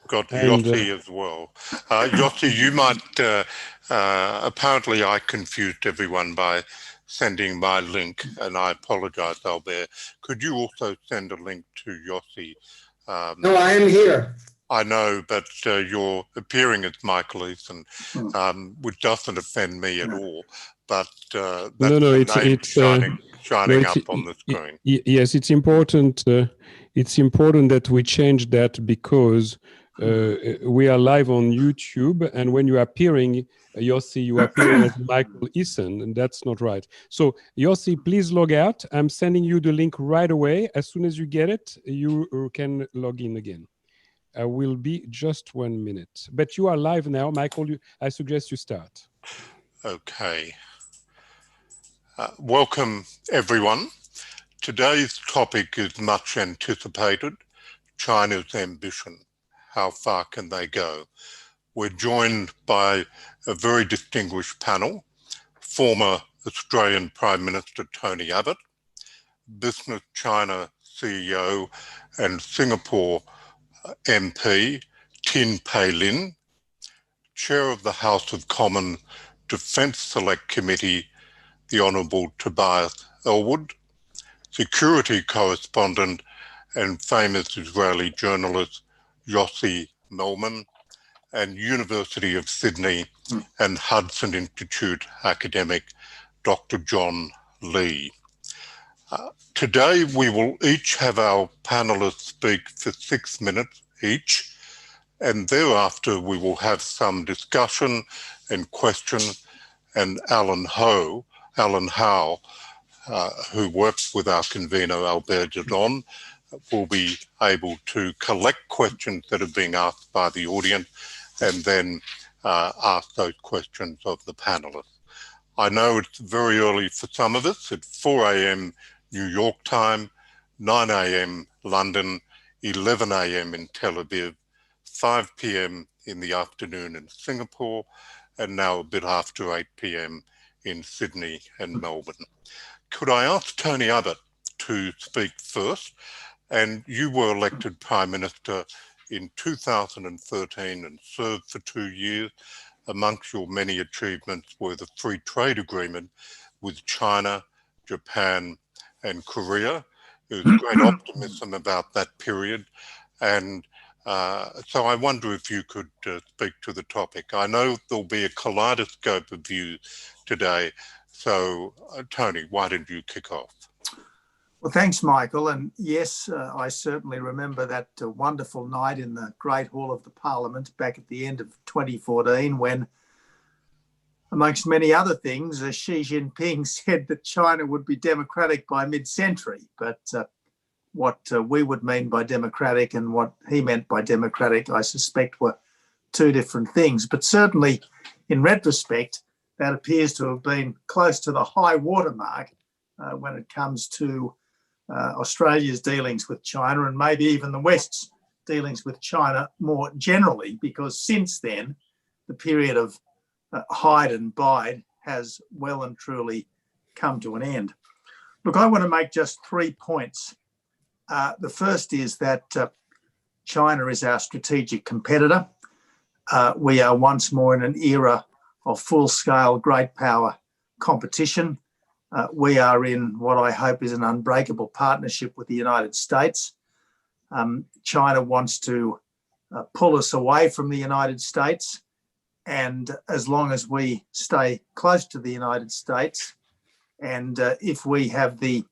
Got And, Yossi as well. Yossi, you might, apparently I confused everyone by sending my link, and I apologize, Albert. Could you also send a link to Yossi? No, I am here. I know, but you're appearing as Michael Eason, which doesn't offend me at all. But that's the name shining up on the screen. Yes, it's important. It's important that we change that because we are live on YouTube, and when you are appearing, Yossi, you are appearing as Michael Eason, and that's not right. So, Yossi, please log out. I'm sending you the link right away. As soon as you get it, you can log in again. I will be just 1 minute. But you are live now, Michael. I suggest you start. Okay. Welcome, everyone. Today's topic is much anticipated, China's ambition. How far can they go? We're joined by a very distinguished panel, former Australian Prime Minister Tony Abbott, Business China CEO and Singapore MP Tin Pei Lin, Chair of the House of Commons Defence Select Committee, the Honourable Tobias Ellwood, security correspondent and famous Israeli journalist Yossi Mullman, and University of Sydney and Hudson Institute academic Dr. John Lee. Today we will each have our panelists speak for 6 minutes each, and thereafter we will have some discussion and questions, and Alan Howe, who works with our convener Albert Jadon, will be able to collect questions that are being asked by the audience and then ask those questions of the panelists. I know it's very early for some of us. It's 4 a.m. New York time, 9 a.m. London, 11 a.m. in Tel Aviv, 5 p.m. in the afternoon in Singapore, and now a bit after 8 p.m. in Sydney and Melbourne. Could I ask Tony Abbott to speak first? And you were elected Prime Minister in 2013 and served for 2 years. Amongst your many achievements were the free trade agreement with China, Japan, and Korea. There was great optimism about that period. And so I wonder if you could speak to the topic. I know there'll be a kaleidoscope of views today. So, Tony, why don't you kick off? Well, thanks, Michael. And yes, I certainly remember that wonderful night in the Great Hall of the Parliament back at the end of 2014 when, amongst many other things, Xi Jinping said that China would be democratic by mid-century. But what we would mean by democratic and what he meant by democratic, I suspect, were two different things. But certainly, in retrospect, that appears to have been close to the high watermark when it comes to Australia's dealings with China and maybe even the West's dealings with China more generally, because since then, the period of hide and bide has well and truly come to an end. Look, I want to make just 3 points. The first is that China is our strategic competitor. We are once more in an era of full-scale great power competition. We are in what I hope is an unbreakable partnership with the United States. China wants to pull us away from the United States. And as long as we stay close to the United States, and if we have the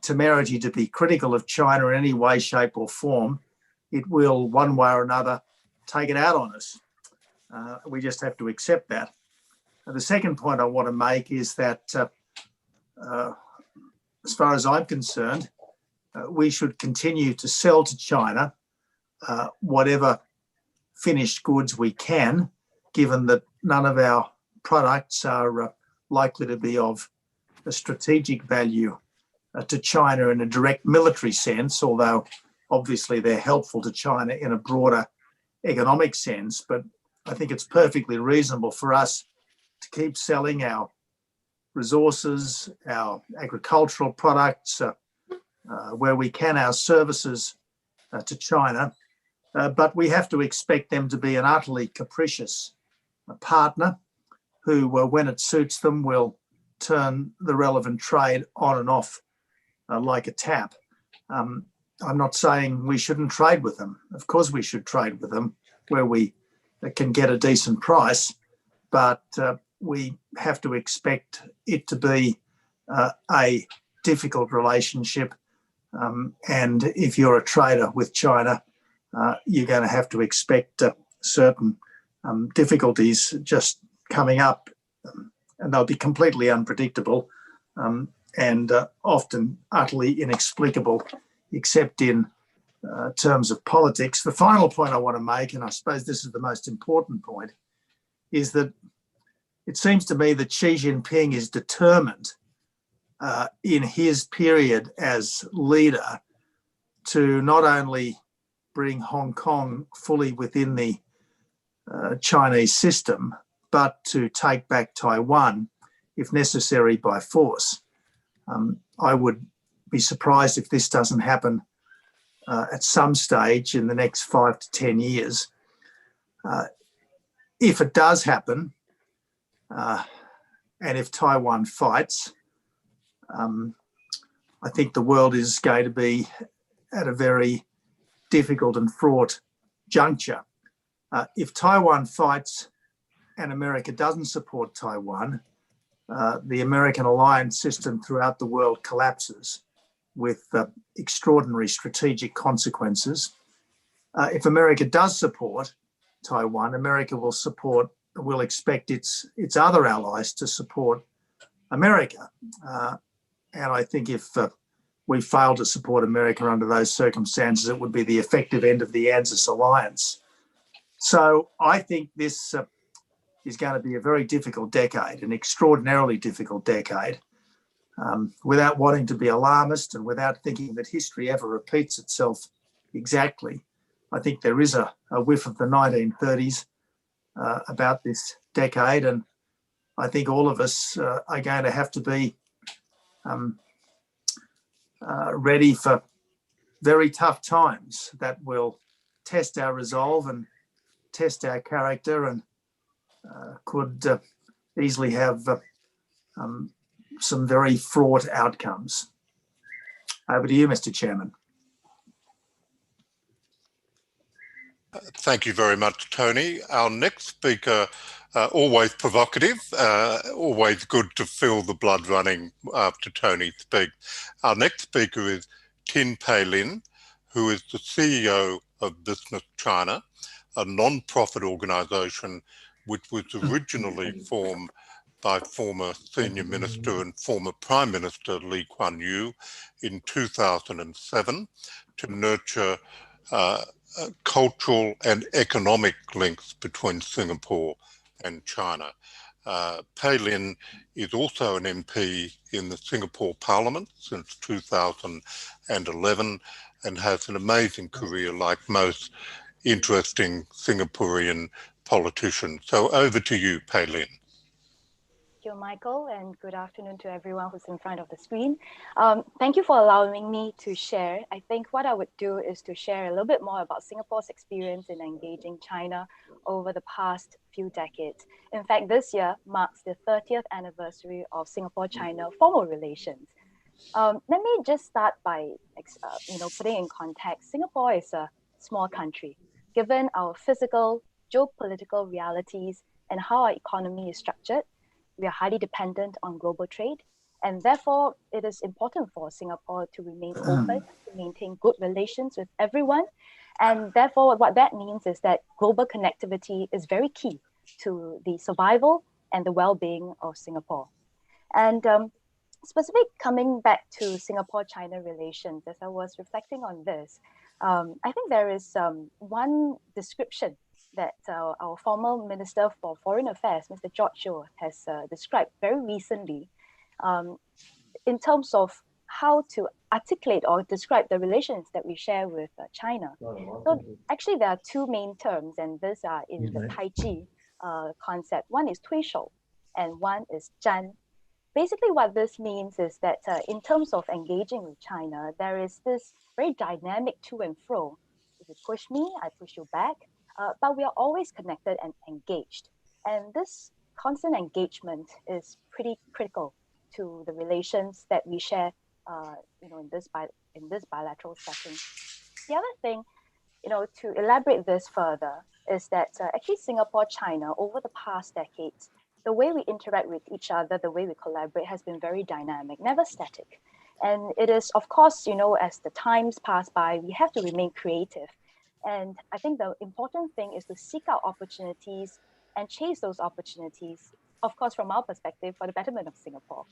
temerity to be critical of China in any way, shape or form, it will one way or another take it out on us. We just have to accept that. The second point I want to make is that as far as I'm concerned, we should continue to sell to China whatever finished goods we can, given that none of our products are likely to be of a strategic value to China in a direct military sense, although obviously they're helpful to China in a broader economic sense. But I think it's perfectly reasonable for us to keep selling our resources, our agricultural products, where we can, our services to China, but we have to expect them to be an utterly capricious partner who, when it suits them, will turn the relevant trade on and off like a tap. I'm not saying we shouldn't trade with them. Of course we should trade with them where we can get a decent price, but we have to expect it to be a difficult relationship. And if you're a trader with China, you're going to have to expect certain difficulties just coming up, and they'll be completely unpredictable and often utterly inexplicable, except in terms of politics. The final point I want to make, and I suppose this is the most important point, is that it seems to me that Xi Jinping is determined in his period as leader to not only bring Hong Kong fully within the Chinese system, but to take back Taiwan, if necessary, by force. I would be surprised if this doesn't happen at some stage in the next 5 to 10 years. If it does happen, and if Taiwan fights, I think the world is going to be at a very difficult and fraught juncture. If Taiwan fights and America doesn't support Taiwan, the American alliance system throughout the world collapses with extraordinary strategic consequences. If America does support Taiwan, America will expect its other allies to support America. And I think if we fail to support America under those circumstances, it would be the effective end of the ANZUS alliance. So I think this is going to be a very difficult decade, an extraordinarily difficult decade. Without wanting to be alarmist and without thinking that history ever repeats itself exactly, I think there is a whiff of the 1930s about this decade, and I think all of us are going to have to be ready for very tough times that will test our resolve and test our character, and could easily have some very fraught outcomes. Over to you, Mr. Chairman. Thank you very much, Tony. Our next speaker, always provocative, always good to feel the blood running after Tony speaks. Our next speaker is Tin Pei Lin, who is the CEO of Business China, a non-profit organisation which was originally formed by former Senior Minister and former Prime Minister Lee Kuan Yew in 2007 to nurture cultural and economic links between Singapore and China. Pei Lin is also an MP in the Singapore Parliament since 2011 and has an amazing career like most interesting Singaporean politicians. So over to you, Pei Lin. Thank you, Michael, and good afternoon to everyone who's in front of the screen. Thank you for allowing me to share. I think what I would do is to share a little bit more about Singapore's experience in engaging China over the past few decades. In fact, this year marks the 30th anniversary of Singapore-China formal relations. Let me just start by putting in context. Singapore is a small country. Given our physical, geopolitical realities and how our economy is structured, we are highly dependent on global trade, and therefore it is important for Singapore to remain open, to maintain good relations with everyone. And therefore what that means is that global connectivity is very key to the survival and the well-being of Singapore. And coming back to Singapore-China relations, as I was reflecting on this, I think there is one description that our former Minister for Foreign Affairs, Mr. George Yeo, has described very recently in terms of how to articulate or describe the relations that we share with China. So actually there are two main terms, and these are in the Tai Chi concept. One is 推手 and one is 沾. Basically what this means is that in terms of engaging with China, there is this very dynamic to and fro If you push me, I push you back. But we are always connected and engaged. And this constant engagement is pretty critical to the relations that we share, in this bilateral setting. The other thing, to elaborate this further, is that actually Singapore-China, over the past decades, the way we interact with each other, the way we collaborate has been very dynamic, never static. And it is, of course, as the times pass by, we have to remain creative. And I think the important thing is to seek out opportunities and chase those opportunities, of course, from our perspective, for the betterment of Singapore.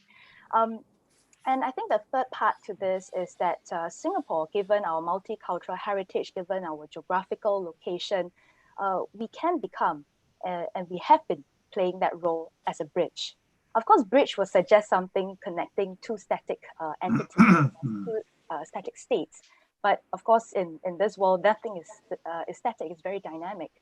And I think the third part to this is that Singapore, given our multicultural heritage, given our geographical location, we can become, and we have been playing that role as a bridge. Of course, bridge will suggest something connecting two static entities, two static states. But of course, in this world, nothing is static, it's very dynamic.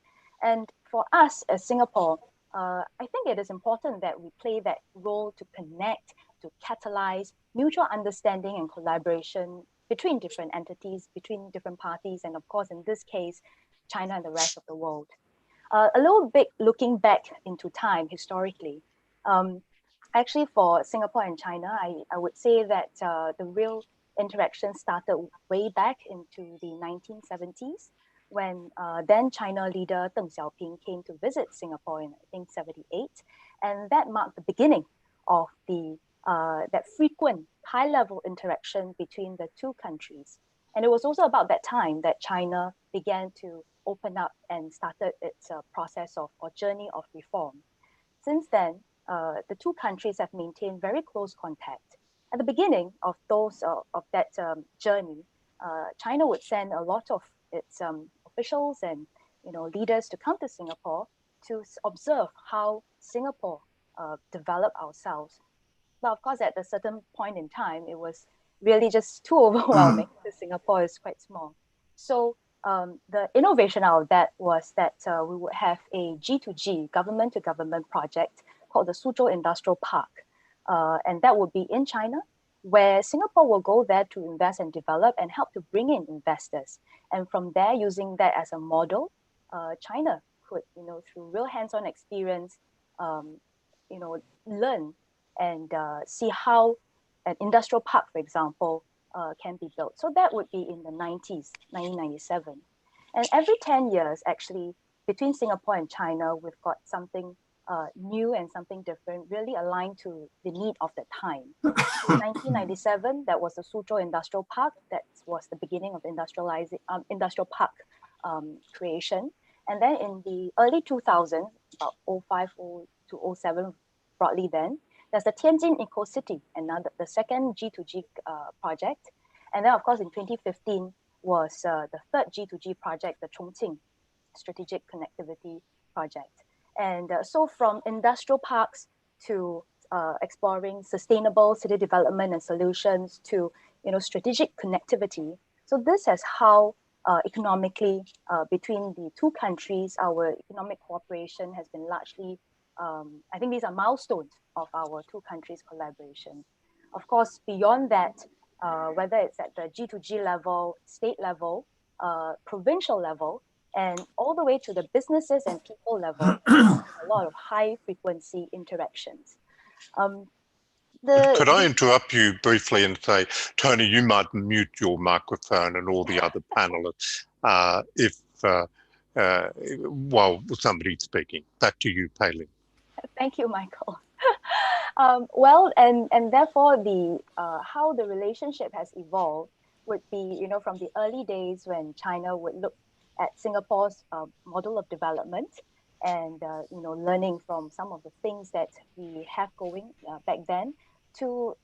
And for us as Singapore, I think it is important that we play that role to connect, to catalyze mutual understanding and collaboration between different entities, between different parties, and of course, in this case, China and the rest of the world. A little bit looking back into time historically, actually for Singapore and China, I would say that the real interaction started way back into the 1970s when then China leader Deng Xiaoping came to visit Singapore in, I think, 78. And that marked the beginning of that frequent high-level interaction between the two countries. And it was also about that time that China began to open up and started its process or journey of reform. Since then, the two countries have maintained very close contact. At the beginning of that journey, China would send a lot of its officials and leaders to come to Singapore to observe how Singapore developed ourselves. But of course, at a certain point in time, it was really just too overwhelming because Singapore is quite small. So the innovation out of that was that we would have a G2G, government-to-government project called the Suzhou Industrial Park. And that would be in China, where Singapore will go there to invest and develop and help to bring in investors. And from there, using that as a model, China could, through real hands-on experience, learn and see how an industrial park, for example, can be built. So that would be in the 90s, 1997. And every 10 years, actually, between Singapore and China, we've got something new and something different, really aligned to the need of the time. In 1997, that was the Suzhou Industrial Park. That was the beginning of industrial park creation. And then in the early 2000s, about 05 to 07, broadly then, there's the Tianjin Eco City, and now the second G2G project. And then, of course, in 2015 was the third G2G project, the Chongqing Strategic Connectivity Project. And so from industrial parks to exploring sustainable city development and solutions to strategic connectivity. So this is how economically between the two countries, our economic cooperation has been largely, I think these are milestones of our two countries' collaboration. Of course, beyond that, whether it's at the G2G level, state level, provincial level, and all the way to the businesses and people level, a lot of high frequency interactions. Could I interrupt you briefly and say, Tony, you might mute your microphone and all the other panelists while somebody's speaking. Back to you, Palin. Thank you, Michael. Well, and therefore the how the relationship has evolved would be, from the early days when China would look at Singapore's model of development and, learning from some of the things that we have going back then to,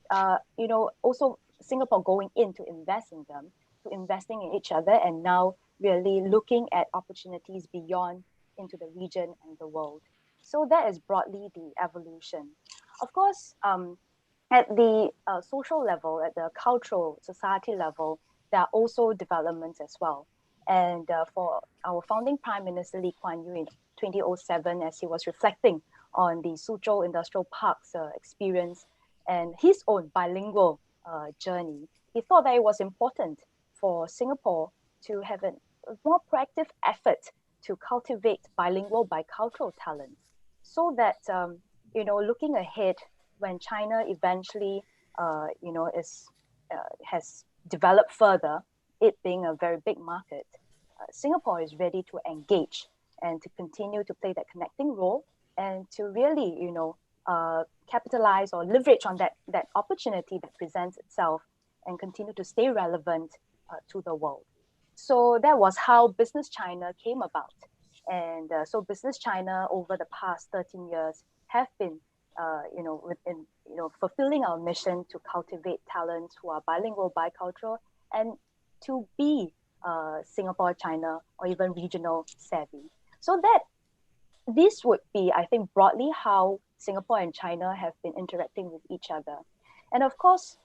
also Singapore going in to invest in them, to investing in each other, and now really looking at opportunities beyond into the region and the world. So that is broadly the evolution. Of course, at the social level, at the cultural society level, there are also developments as well. And for our founding Prime Minister Lee Kuan Yew in 2007, as he was reflecting on the Suzhou Industrial Park's experience and his own bilingual journey, he thought that it was important for Singapore to have more proactive effort to cultivate bilingual, bicultural talent, so that looking ahead, when China eventually has developed further, it being a very big market, Singapore is ready to engage and to continue to play that connecting role and to really capitalize or leverage on that opportunity that presents itself and continue to stay relevant to the world. So that was how Business China came about. And so Business China over the past 13 years have been fulfilling our mission to cultivate talents who are bilingual, bicultural, and to be Singapore, China, or even regional savvy. So that this would be, I think, broadly how Singapore and China have been interacting with each other. And of course,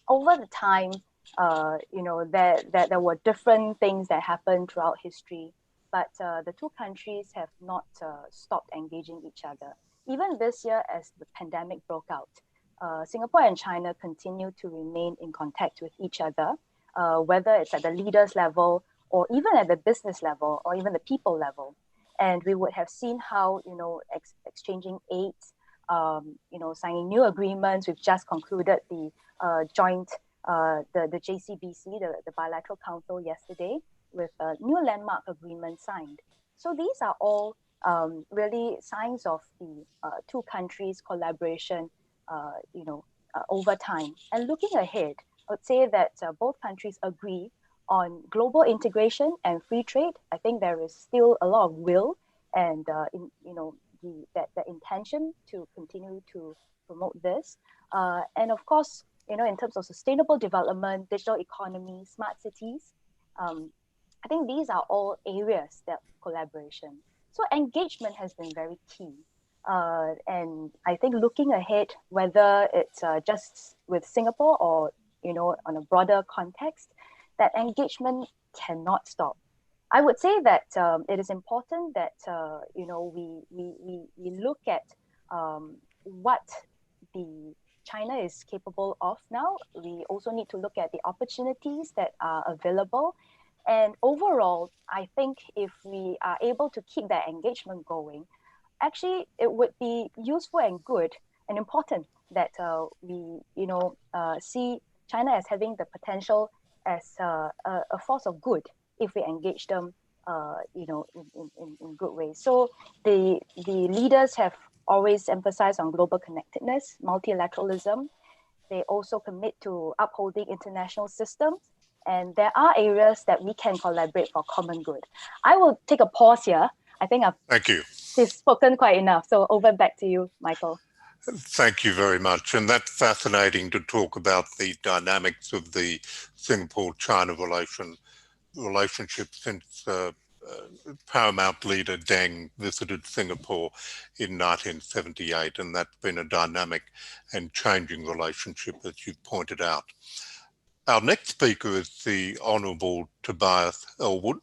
over the time, there were different things that happened throughout history, but the two countries have not stopped engaging each other. Even this year, as the pandemic broke out, Singapore and China continue to remain in contact with each other, whether it's at the leaders level or even at the business level or even the people level. And we would have seen how, exchanging aid, signing new agreements. We've just concluded the joint, the JCBC, the Bilateral Council yesterday, with a new landmark agreement signed. So these are all really signs of the two countries' collaboration, over time. And looking ahead, I would say that both countries agree on global integration and free trade. I think there is still a lot of will and the intention to continue to promote this. And of course, in terms of sustainable development, digital economy, smart cities, I think these are all areas that collaboration. So engagement has been very key. And I think looking ahead, whether it's just with Singapore or, on a broader context, that engagement cannot stop. I would say that it is important that, we look at what the China is capable of now. We also need to look at the opportunities that are available. And overall, I think if we are able to keep that engagement going, actually, it would be useful and good and important that we, see China as having the potential as a force of good if we engage them, in good ways. So the leaders have always emphasized on global connectedness, multilateralism. They also commit to upholding international systems. And there are areas that we can collaborate for common good. I will take a pause here. I think Thank you. I've spoken quite enough. So over back to you, Michael. Thank you very much. And that's fascinating to talk about the dynamics of the Singapore-China relationship since paramount leader Deng visited Singapore in 1978. And that's been a dynamic and changing relationship, as you pointed out. Our next speaker is the Honourable Tobias Ellwood,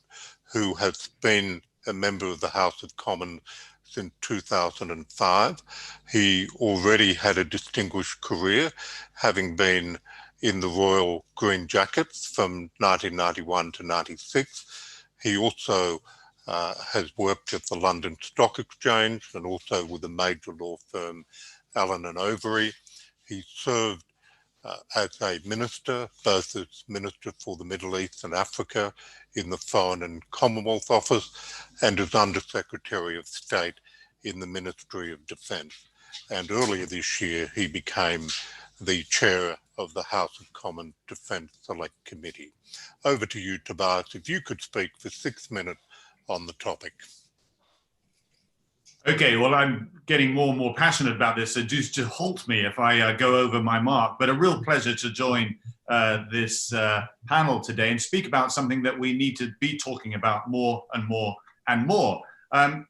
who has been a member of the House of Commons since 2005. He already had a distinguished career, having been in the Royal Green Jackets from 1991 to 96. He also has worked at the London Stock Exchange and also with a major law firm, Allen & Overy. He served as a minister, both as Minister for the Middle East and Africa in the Foreign and Commonwealth Office, and as Under Secretary of State in the Ministry of Defence. And earlier this year, he became the chair of the House of Commons Defence Select Committee. Over to you, Tobias, if you could speak for 6 minutes on the topic. Okay, well, I'm getting more and more passionate about this, so just halt me if I go over my mark. But a real pleasure to join this panel today and speak about something that we need to be talking about more and more and more.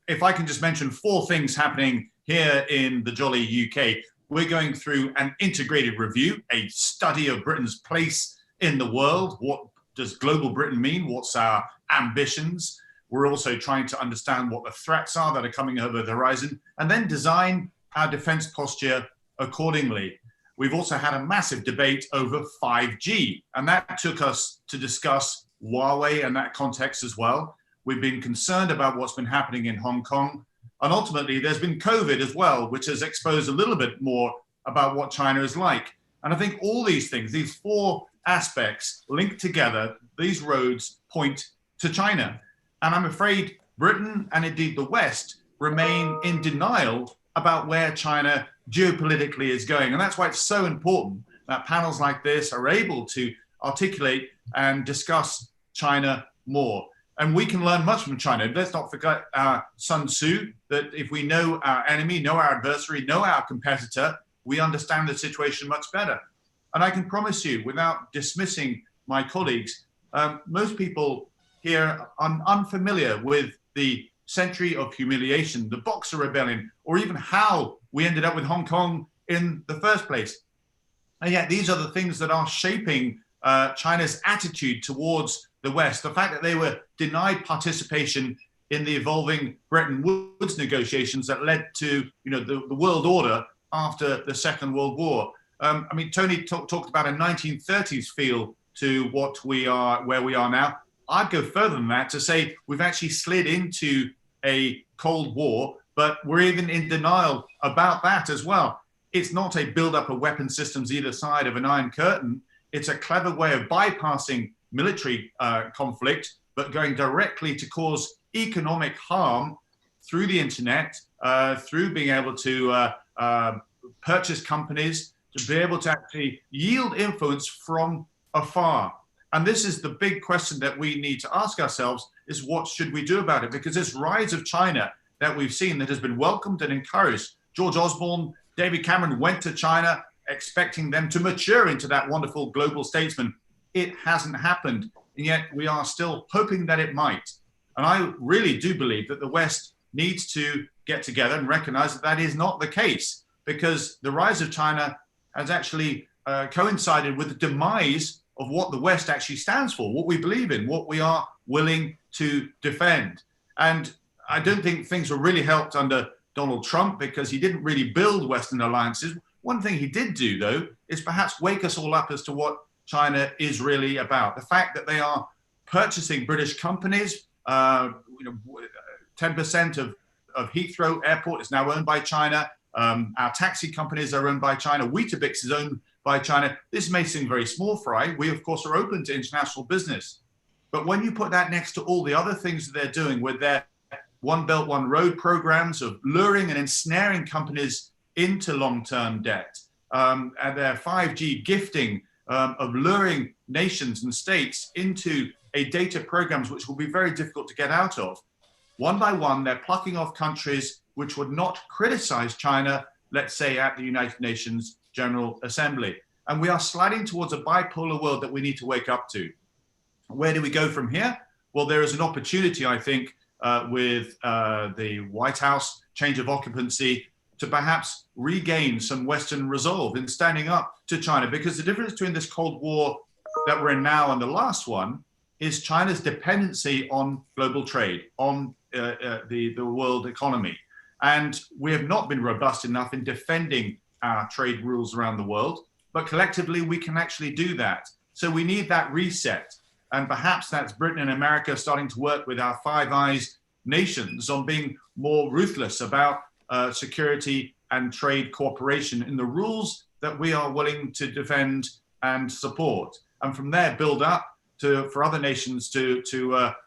If I can just mention 4 things happening here in the jolly UK. We're going through an integrated review, a study of Britain's place in the world. What does global Britain mean? What's our ambitions? We're also trying to understand what the threats are that are coming over the horizon and then design our defense posture accordingly. We've also had a massive debate over 5G, and that took us to discuss Huawei and that context as well. We've been concerned about what's been happening in Hong Kong. And ultimately, there's been COVID as well, which has exposed a little bit more about what China is like. And I think all these things, these four aspects linked together, these roads point to China. And I'm afraid Britain and indeed the West remain in denial about where China geopolitically is going. And that's why it's so important that panels like this are able to articulate and discuss China more. And we can learn much from China. Let's not forget Sun Tzu, that if we know our enemy, know our adversary, know our competitor, we understand the situation much better. And I can promise you, without dismissing my colleagues, most people here are unfamiliar with the century of humiliation, the Boxer Rebellion, or even how we ended up with Hong Kong in the first place. And yet these are the things that are shaping China's attitude towards the West. The fact that they were denied participation in the evolving Bretton Woods negotiations that led to, the world order after the Second World War. I mean, Tony talked about a 1930s feel to where we are now. I'd go further than that to say we've actually slid into a Cold War, but we're even in denial about that as well. It's not a build-up of weapon systems either side of an Iron Curtain. It's a clever way of bypassing military conflict, but going directly to cause economic harm through the internet, through being able to purchase companies, to be able to actually yield influence from afar. And this is the big question that we need to ask ourselves, is what should we do about it? Because this rise of China that we've seen that has been welcomed and encouraged. George Osborne, David Cameron went to China expecting them to mature into that wonderful global statesman. It hasn't happened, and yet we are still hoping that it might. And I really do believe that the West needs to get together and recognize that that is not the case, because the rise of China has actually coincided with the demise of what the West actually stands for, what we believe in, what we are willing to defend. And I don't think things were really helped under Donald Trump, because he didn't really build Western alliances. One thing he did do, though, is perhaps wake us all up as to what China is really about. The fact that they are purchasing British companies, 10% of Heathrow Airport is now owned by China. Our taxi companies are owned by China. Weetabix is owned by China. This may seem very small fry. We, of course, are open to international business. But when you put that next to all the other things that they're doing with their One Belt, One Road programs of luring and ensnaring companies into long-term debt, and their 5G gifting of luring nations and states into a data programs which will be very difficult to get out of. One by one, they're plucking off countries which would not criticize China, let's say at the United Nations General Assembly. And we are sliding towards a bipolar world that we need to wake up to. Where do we go from here? Well, there is an opportunity, I think, with the White House change of occupancy to perhaps regain some Western resolve in standing up to China, because the difference between this Cold War that we're in now and the last one is China's dependency on global trade, on the world economy. And we have not been robust enough in defending our trade rules around the world, but collectively we can actually do that. So we need that reset. And perhaps that's Britain and America starting to work with our Five Eyes nations on being more ruthless about security and trade cooperation in the rules that we are willing to defend and support. And from there, build up for other nations to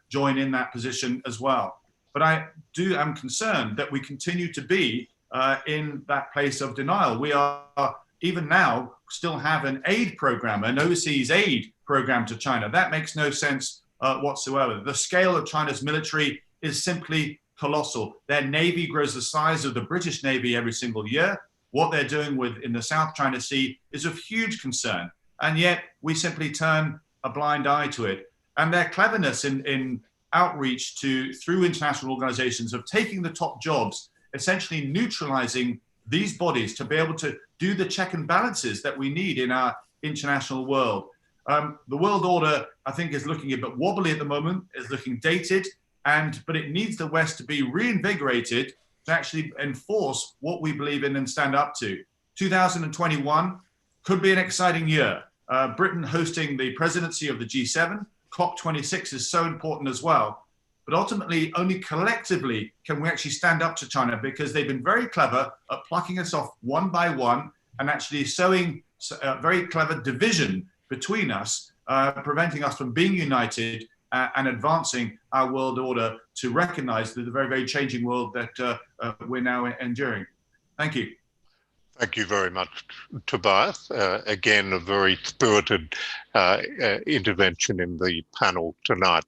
join in that position as well. But I'm concerned that we continue to be in that place of denial. We are, even now, still have an aid program, an overseas aid program to China. That makes no sense whatsoever. The scale of China's military is simply colossal. Their navy grows the size of the British Navy every single year. What they're doing in the South China Sea is of huge concern. And yet we simply turn a blind eye to it. And their cleverness in outreach through international organizations of taking the top jobs, essentially neutralizing these bodies to be able to do the check and balances that we need in our international world. The world order, I think, is looking a bit wobbly at the moment, is looking dated, but it needs the West to be reinvigorated to actually enforce what we believe in and stand up to. 2021 could be an exciting year. Britain hosting the presidency of the G7, COP26 is so important as well. But ultimately, only collectively can we actually stand up to China, because they've been very clever at plucking us off one by one and actually sowing very clever division between us, preventing us from being united and advancing our world order to recognize the very, very changing world that we're now enduring. Thank you. Thank you very much, Tobias. Again, a very spirited intervention in the panel tonight.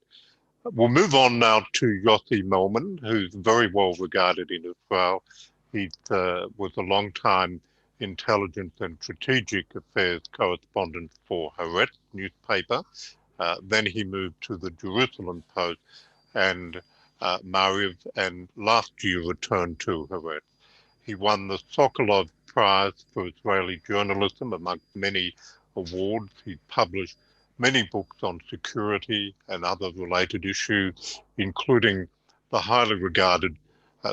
We'll move on now to Yossi Mullman, who's very well regarded in Israel. He was a long-time intelligence and strategic affairs correspondent for Haaretz newspaper. Then he moved to the Jerusalem Post and Maariv, and last year returned to Haaretz. He won the Sokolov Prize for Israeli journalism, amongst many awards. He published many books on security and other related issues, including the highly regarded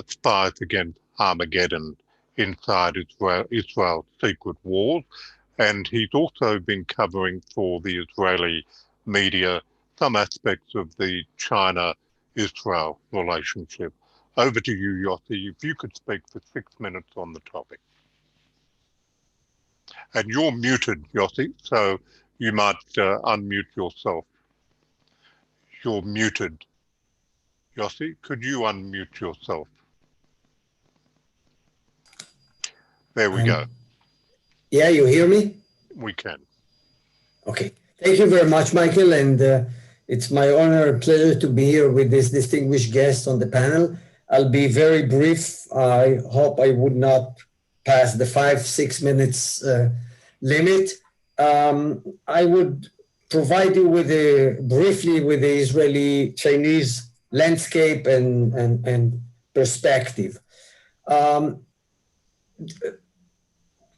Spies Against Armageddon, Inside Israel's Secret Wars. And he's also been covering for the Israeli media some aspects of the China-Israel relationship. Over to you, Yossi, if you could speak for 6 minutes on the topic. And you're muted, Yossi, so you might unmute yourself. You're muted. Yossi, could you unmute yourself? There we go. Yeah, you hear me? We can. Okay. Thank you very much, Michael. And it's my honor and pleasure to be here with this distinguished guest on the panel. I'll be very brief. I hope I would not pass the 5-6 minutes limit. I would provide you with briefly with the Israeli-Chinese landscape and perspective.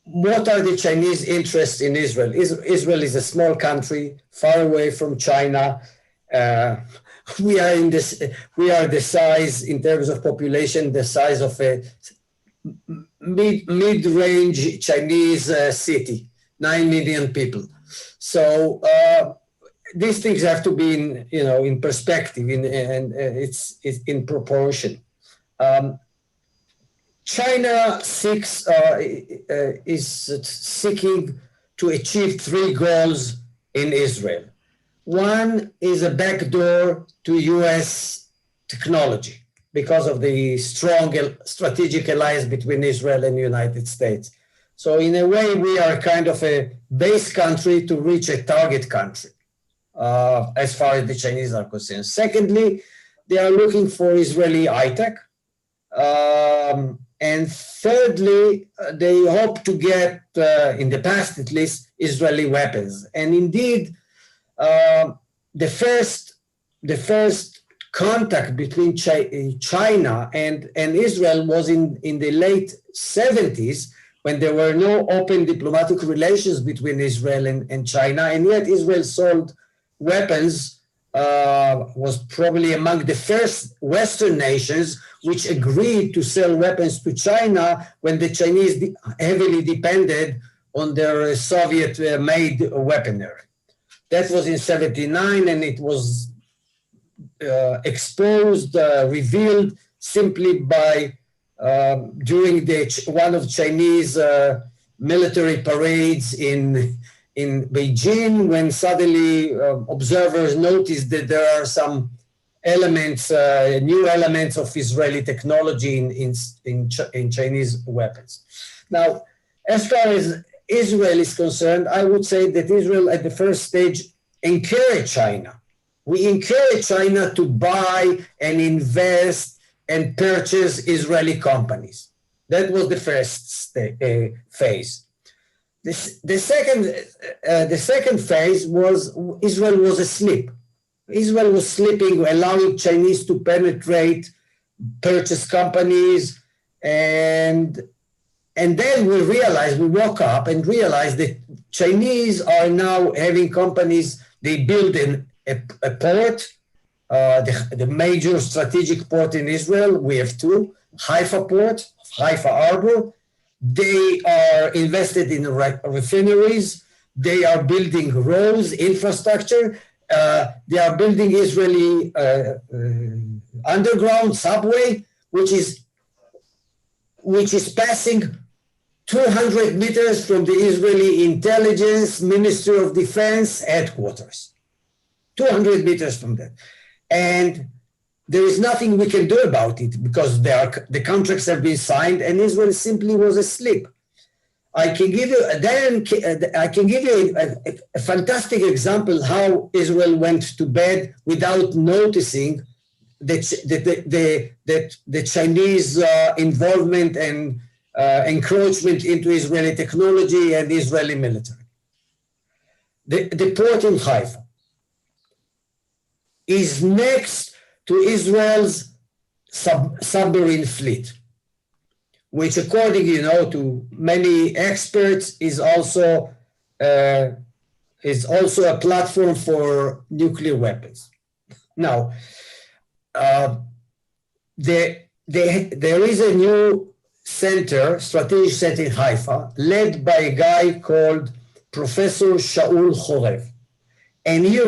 What are the Chinese interests in Israel? Israel is a small country, far away from China. We are the size, in terms of population, the size of a mid-range Chinese city, 9 million people. So these things have to be in perspective, and it's in proportion. China is seeking to achieve 3 goals in Israel. One is a backdoor to US technology because of the strong strategic alliance between Israel and the United States. So in a way, we are kind of a base country to reach a target country as far as the Chinese are concerned. Secondly, they are looking for Israeli high-tech. And thirdly, they hope to get, in the past at least, Israeli weapons. And indeed, the first contact between China and Israel was in the late 70s, when there were no open diplomatic relations between Israel and China, and yet Israel sold weapons, was probably among the first Western nations which agreed to sell weapons to China when the Chinese heavily depended on their Soviet-made weaponry. That was in '79, and it was exposed, revealed simply by during one of Chinese military parades in Beijing, when suddenly observers noticed that there are some elements, new elements of Israeli technology in Chinese weapons. Now, as far as Israel is concerned, I would say that Israel at the first stage encouraged China. We encourage China to buy and invest and purchase Israeli companies. That was the first phase. The second phase was Israel was asleep. Israel was sleeping, allowing Chinese to penetrate, purchase companies, and then we woke up and realized that Chinese are now having companies. They build a port, the major strategic port in Israel. We have 2, Haifa port, Haifa Harbor. They are invested in refineries. They are building roads, infrastructure. they are building Israeli underground subway, which is passing 200 meters from the Israeli Intelligence Ministry of Defense headquarters. 200 meters from that. And there is nothing we can do about it because the contracts have been signed and Israel simply was asleep. I can give you a fantastic example how Israel went to bed without noticing that the Chinese involvement and encroachment into Israeli technology and Israeli military. The port in Haifa is next to Israel's submarine fleet, which, according to many experts, is also a platform for nuclear weapons. Now, there is a new strategic center in Haifa, led by a guy called Professor Shaul Chorev. And he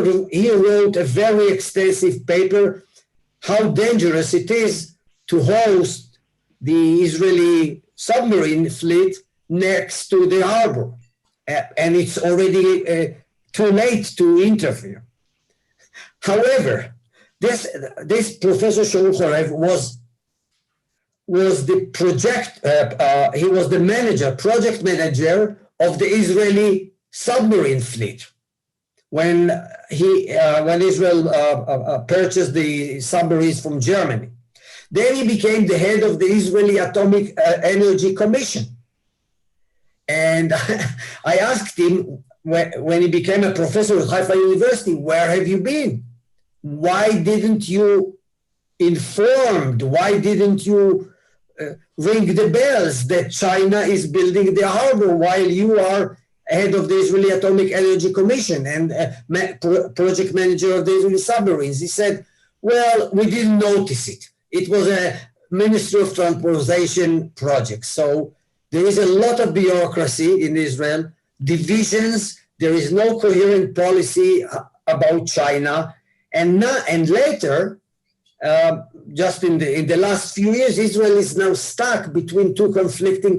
wrote a very extensive paper how dangerous it is to host the Israeli submarine fleet next to the harbor. And it's already too late to interfere. However, this Professor Shaul Chorev was the project manager of the Israeli submarine fleet when Israel purchased the submarines from Germany. Then he became the head of the Israeli Atomic Energy Commission. And I asked him when he became a professor at Haifa University, where have you been? Why didn't you informed? Why didn't you ring the bells that China is building the harbor while you are head of the Israeli Atomic Energy Commission and project manager of the Israeli submarines? He said, well, we didn't notice it. It was a Ministry of Transportation project. So there is a lot of bureaucracy in Israel, divisions, there is no coherent policy about China. And later, just in the last few years, Israel is now stuck between two conflicting,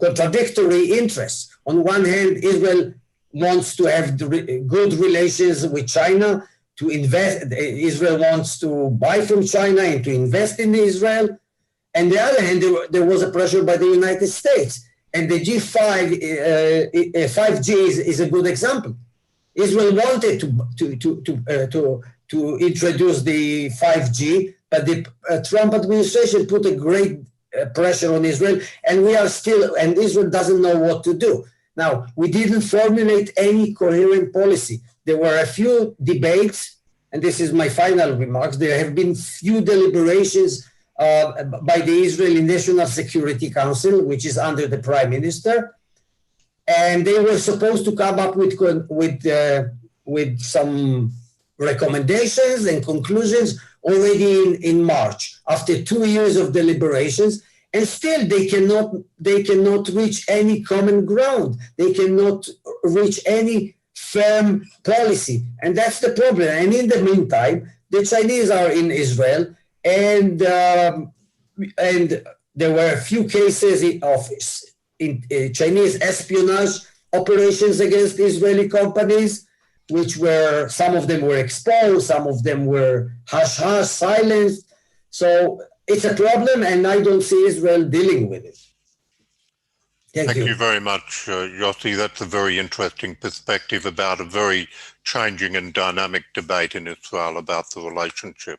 contradictory interests. On one hand, Israel wants to have good relations with China, to invest. Israel wants to buy from China and to invest in Israel. And the other hand, there was a pressure by the United States. And the 5G is a good example. Israel wanted to introduce the 5G, but the Trump administration put a great pressure on Israel, and Israel doesn't know what to do. Now, we didn't formulate any coherent policy. There were a few debates, and this is my final remarks. There have been few deliberations by the Israeli National Security Council, which is under the Prime Minister, and they were supposed to come up with some recommendations and conclusions already in March, after 2 years of deliberations, and still they cannot reach any common ground. They cannot reach any firm policy, and that's the problem. And in the meantime, the Chinese are in Israel, and there were a few cases of Chinese espionage operations against Israeli companies, which were, some of them were exposed, some of them were hush-hush, silenced. So it's a problem, and I don't see Israel dealing with it. Thank you very much, Yossi. That's a very interesting perspective about a very changing and dynamic debate in Israel about the relationship.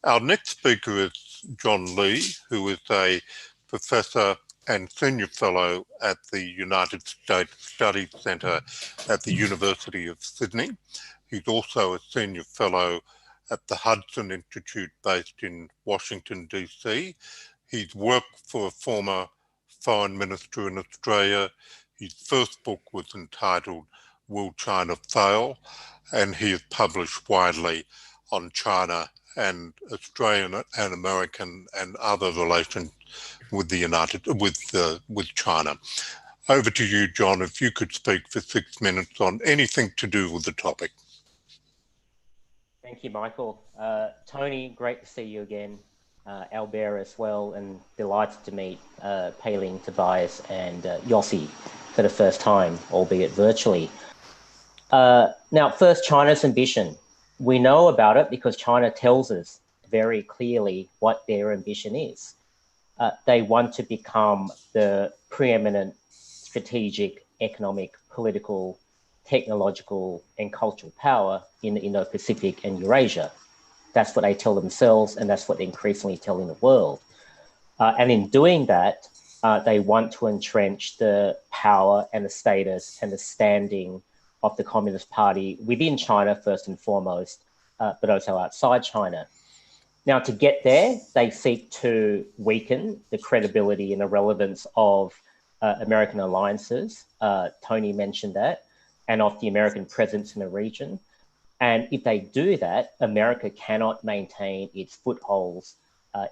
Our next speaker is John Lee, who is a professor and senior fellow at the United States Studies Centre at the University of Sydney. He's also a senior fellow at the Hudson Institute based in Washington, DC. He's worked for a former foreign minister in Australia. His first book was entitled Will China Fail? And he has published widely on China and Australian and American and other relations with with China. Over to you, John, if you could speak for 6 minutes on anything to do with the topic. Thank you, Michael. Tony, great to see you again. Albert as well, and delighted to meet Pei-Ling, Tobias, and Yossi for the first time, albeit virtually. Now, first, China's ambition. We know about it because China tells us very clearly what their ambition is. They want to become the preeminent strategic, economic, political, technological, and cultural power in the Indo-Pacific and Eurasia. That's what they tell themselves, and that's what they're increasingly telling the world. And in doing that, they want to entrench the power and the status and the standing of the Communist Party within China, first and foremost, but also outside China. Now, to get there, they seek to weaken the credibility and the relevance of American alliances. Tony mentioned that, and of the American presence in the region. And if they do that, America cannot maintain its footholds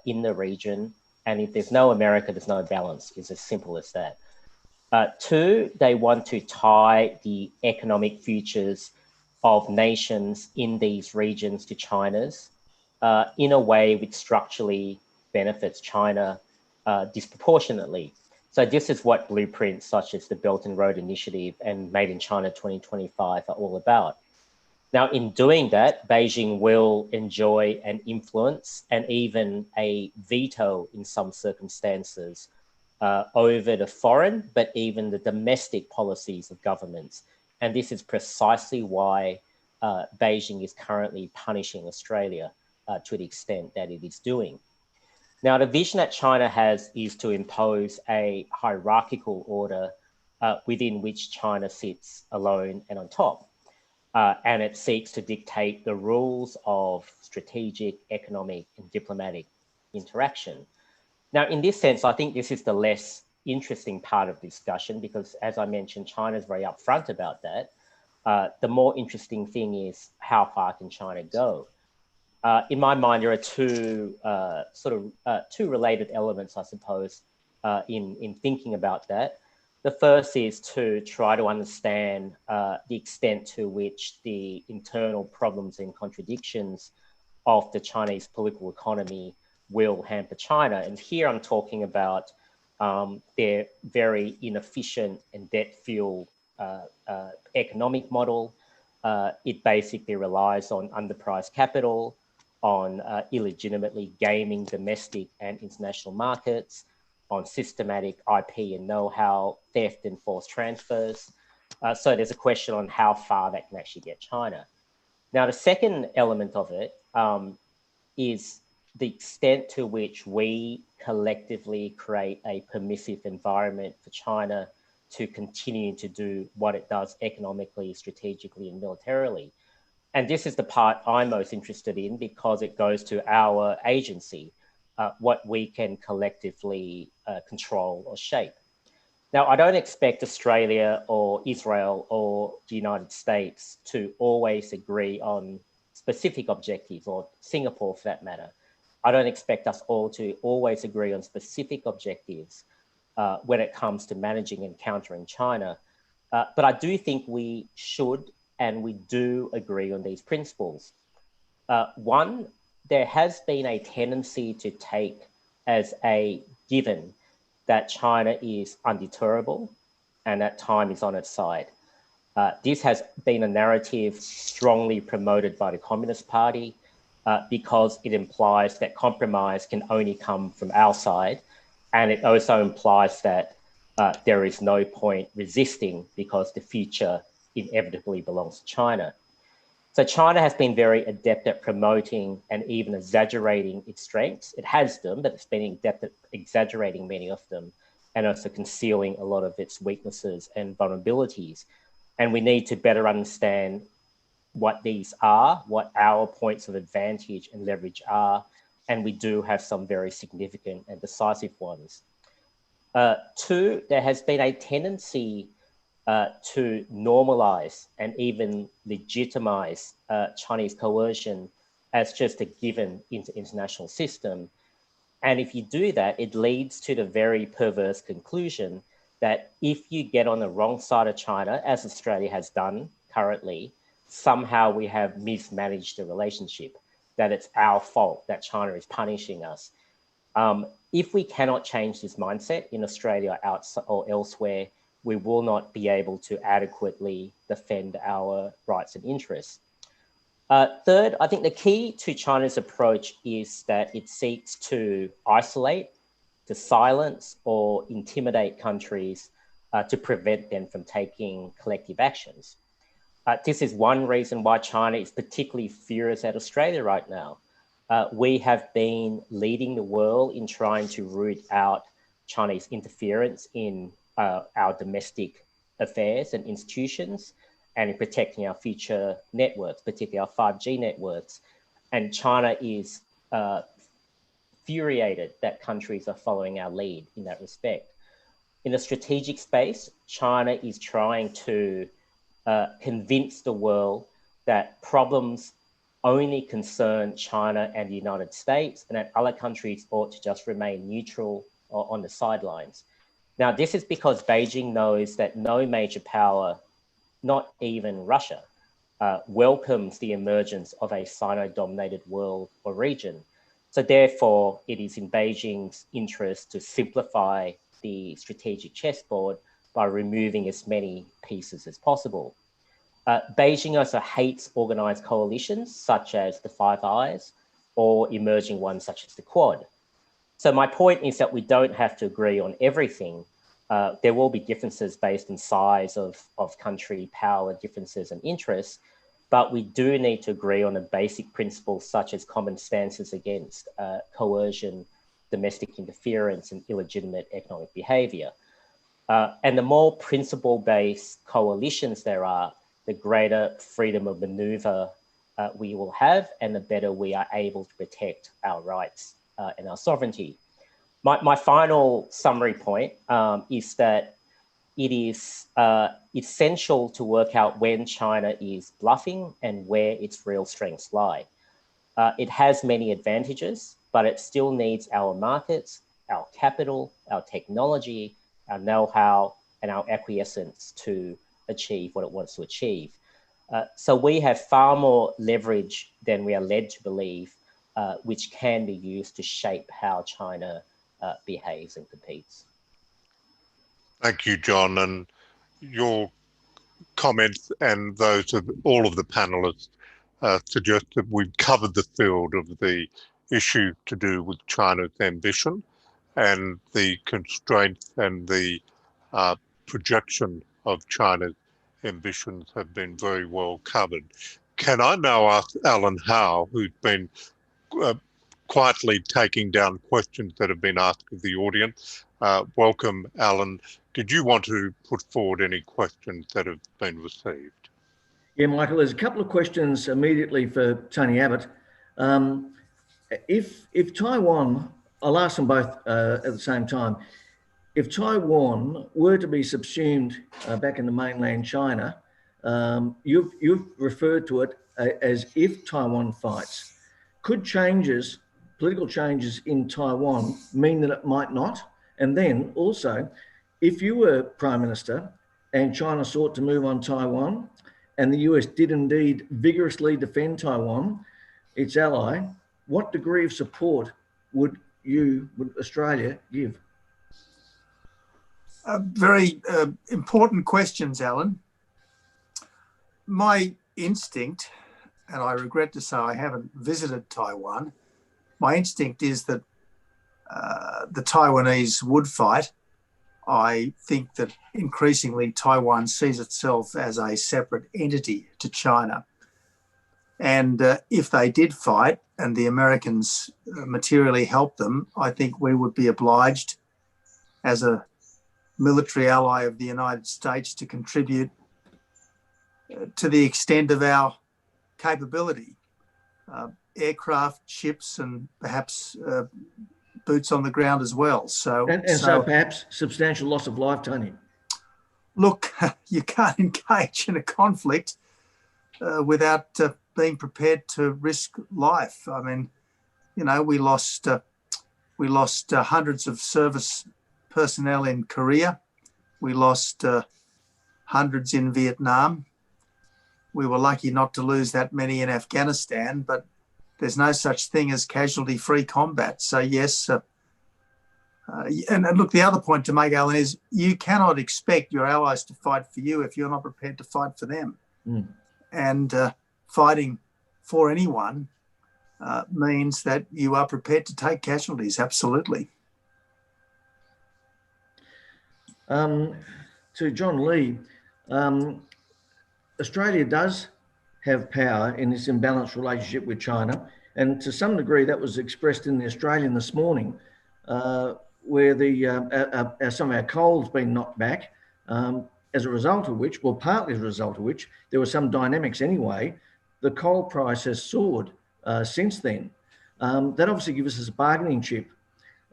in the region. And if there's no America, there's no balance. It's as simple as that. Two, they want to tie the economic futures of nations in these regions to China's in a way which structurally benefits China disproportionately. So this is what blueprints such as the Belt and Road Initiative and Made in China 2025 are all about. Now, in doing that, Beijing will enjoy an influence and even a veto in some circumstances over the foreign, but even the domestic policies of governments. And this is precisely why Beijing is currently punishing Australia to the extent that it is doing. Now, the vision that China has is to impose a hierarchical order within which China sits alone and on top. And it seeks to dictate the rules of strategic, economic, and diplomatic interaction. Now, in this sense, I think this is the less interesting part of the discussion because, as I mentioned, China is very upfront about that. The more interesting thing is how far can China go? In my mind, there are two related elements, I suppose, in thinking about that. The first is to try to understand the extent to which the internal problems and contradictions of the Chinese political economy will hamper China. And here I'm talking about their very inefficient and debt-fueled economic model. It basically relies on underpriced capital, on illegitimately gaming domestic and international markets, on systematic IP and know-how, theft and forced transfers. So there's a question on how far that can actually get China. Now, the second element of it is the extent to which we collectively create a permissive environment for China to continue to do what it does economically, strategically, and militarily. And this is the part I'm most interested in because it goes to our agency, what we can collectively control or shape. Now, I don't expect Australia or Israel or the United States to always agree on specific objectives, or Singapore for that matter. I don't expect us all to always agree on specific objectives when it comes to managing and countering China. But I do think we should and we do agree on these principles. One, there has been a tendency to take as a given that China is undeterrable and that time is on its side. This has been a narrative strongly promoted by the Communist Party because it implies that compromise can only come from our side. And it also implies that there is no point resisting because the future inevitably belongs to China. So China has been very adept at promoting and even exaggerating its strengths. It has them, but it's been adept at exaggerating many of them and also concealing a lot of its weaknesses and vulnerabilities. And we need to better understand what these are, what our points of advantage and leverage are. And we do have some very significant and decisive ones. Two, there has been a tendency to normalize and even legitimize Chinese coercion as just a given into international system. And if you do that, it leads to the very perverse conclusion that if you get on the wrong side of China, as Australia has done currently, somehow we have mismanaged the relationship, that it's our fault, that China is punishing us. If we cannot change this mindset in Australia or elsewhere, we will not be able to adequately defend our rights and interests. Third, I think the key to China's approach is that it seeks to isolate, to silence or intimidate countries to prevent them from taking collective actions. This is one reason why China is particularly furious at Australia right now. We have been leading the world in trying to root out Chinese interference in our domestic affairs and institutions, and in protecting our future networks, particularly our 5G networks. And China is infuriated that countries are following our lead in that respect. In the strategic space, China is trying to convince the world that problems only concern China and the United States, and that other countries ought to just remain neutral or on the sidelines. Now, this is because Beijing knows that no major power, not even Russia, welcomes the emergence of a Sino-dominated world or region. So therefore, it is in Beijing's interest to simplify the strategic chessboard by removing as many pieces as possible. Beijing also hates organized coalitions such as the Five Eyes or emerging ones such as the Quad. So my point is that we don't have to agree on everything. There will be differences based on size of country, power differences and interests, but we do need to agree on the basic principles such as common stances against coercion, domestic interference and illegitimate economic behavior. And the more principle-based coalitions there are, the greater freedom of maneuver we will have, and the better we are able to protect our rights and our sovereignty. My final summary point is that it is essential to work out when China is bluffing and where its real strengths lie. It has many advantages, but it still needs our markets, our capital, our technology, our know-how, and our acquiescence to achieve what it wants to achieve. So we have far more leverage than we are led to believe, which can be used to shape how China behaves and competes. Thank you, John. And your comments and those of all of the panelists suggest that we've covered the field of the issue to do with China's ambition, and the constraints and the projection of China's ambitions have been very well covered. Can I now ask Alan Howe, who's been quietly taking down questions that have been asked of the audience? Welcome, Alan. Did you want to put forward any questions that have been received? Yeah, Michael, there's a couple of questions immediately for Tony Abbott. If Taiwan, I'll ask them both at the same time. If Taiwan were to be subsumed back into mainland China, you've referred to it as if Taiwan fights. Could changes, political changes in Taiwan mean that it might not? And then also, if you were Prime Minister and China sought to move on Taiwan, and the US did indeed vigorously defend Taiwan, its ally, what degree of support would Australia give? Very important questions, Alan. My instinct, and I regret to say I haven't visited Taiwan, my instinct is that the Taiwanese would fight. I think that increasingly Taiwan sees itself as a separate entity to China. And if they did fight and the Americans materially helped them, I think we would be obliged as a military ally of the United States to contribute to the extent of our capability. Aircraft, ships, and perhaps boots on the ground as well. So perhaps substantial loss of life, Tony. Look, you can't engage in a conflict without being prepared to risk life. I mean, you know, we lost hundreds of service personnel in Korea. We lost hundreds in Vietnam. We were lucky not to lose that many in Afghanistan, but there's no such thing as casualty-free combat. So yes, and look, the other point to make, Alan, is you cannot expect your allies to fight for you if you're not prepared to fight for them. Mm. And fighting for anyone means that you are prepared to take casualties, absolutely. To John Lee, Australia does have power in this imbalanced relationship with China, and to some degree that was expressed in the Australian this morning, where some of our coal's been knocked back, as a result of which, well, partly as a result of which, there were some dynamics anyway. The coal price has soared since then. That obviously gives us a bargaining chip,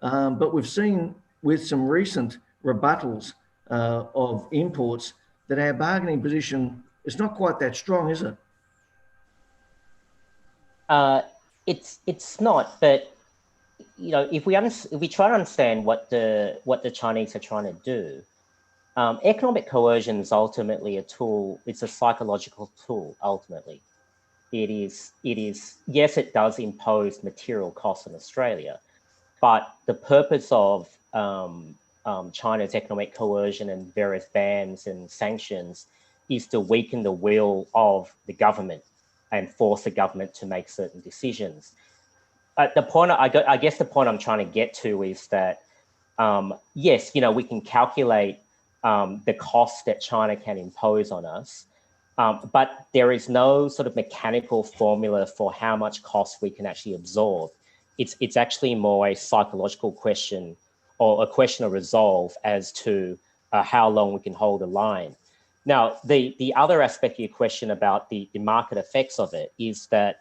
but we've seen with some recent rebuttals of imports that our bargaining position is not quite that strong, is it? It's not, but you know, if we try to understand what the Chinese are trying to do, economic coercion is ultimately a tool. It's a psychological tool. Ultimately, it is. Yes, it does impose material costs on Australia, but the purpose of China's economic coercion and various bans and sanctions is to weaken the will of the government and force the government to make certain decisions. The point I guess the point I'm trying to get to is that yes, you know, we can calculate the cost that China can impose on us, but there is no sort of mechanical formula for how much cost we can actually absorb. It's actually more a psychological question or a question of resolve as to how long we can hold the line. Now, the other aspect of your question about the market effects of it is that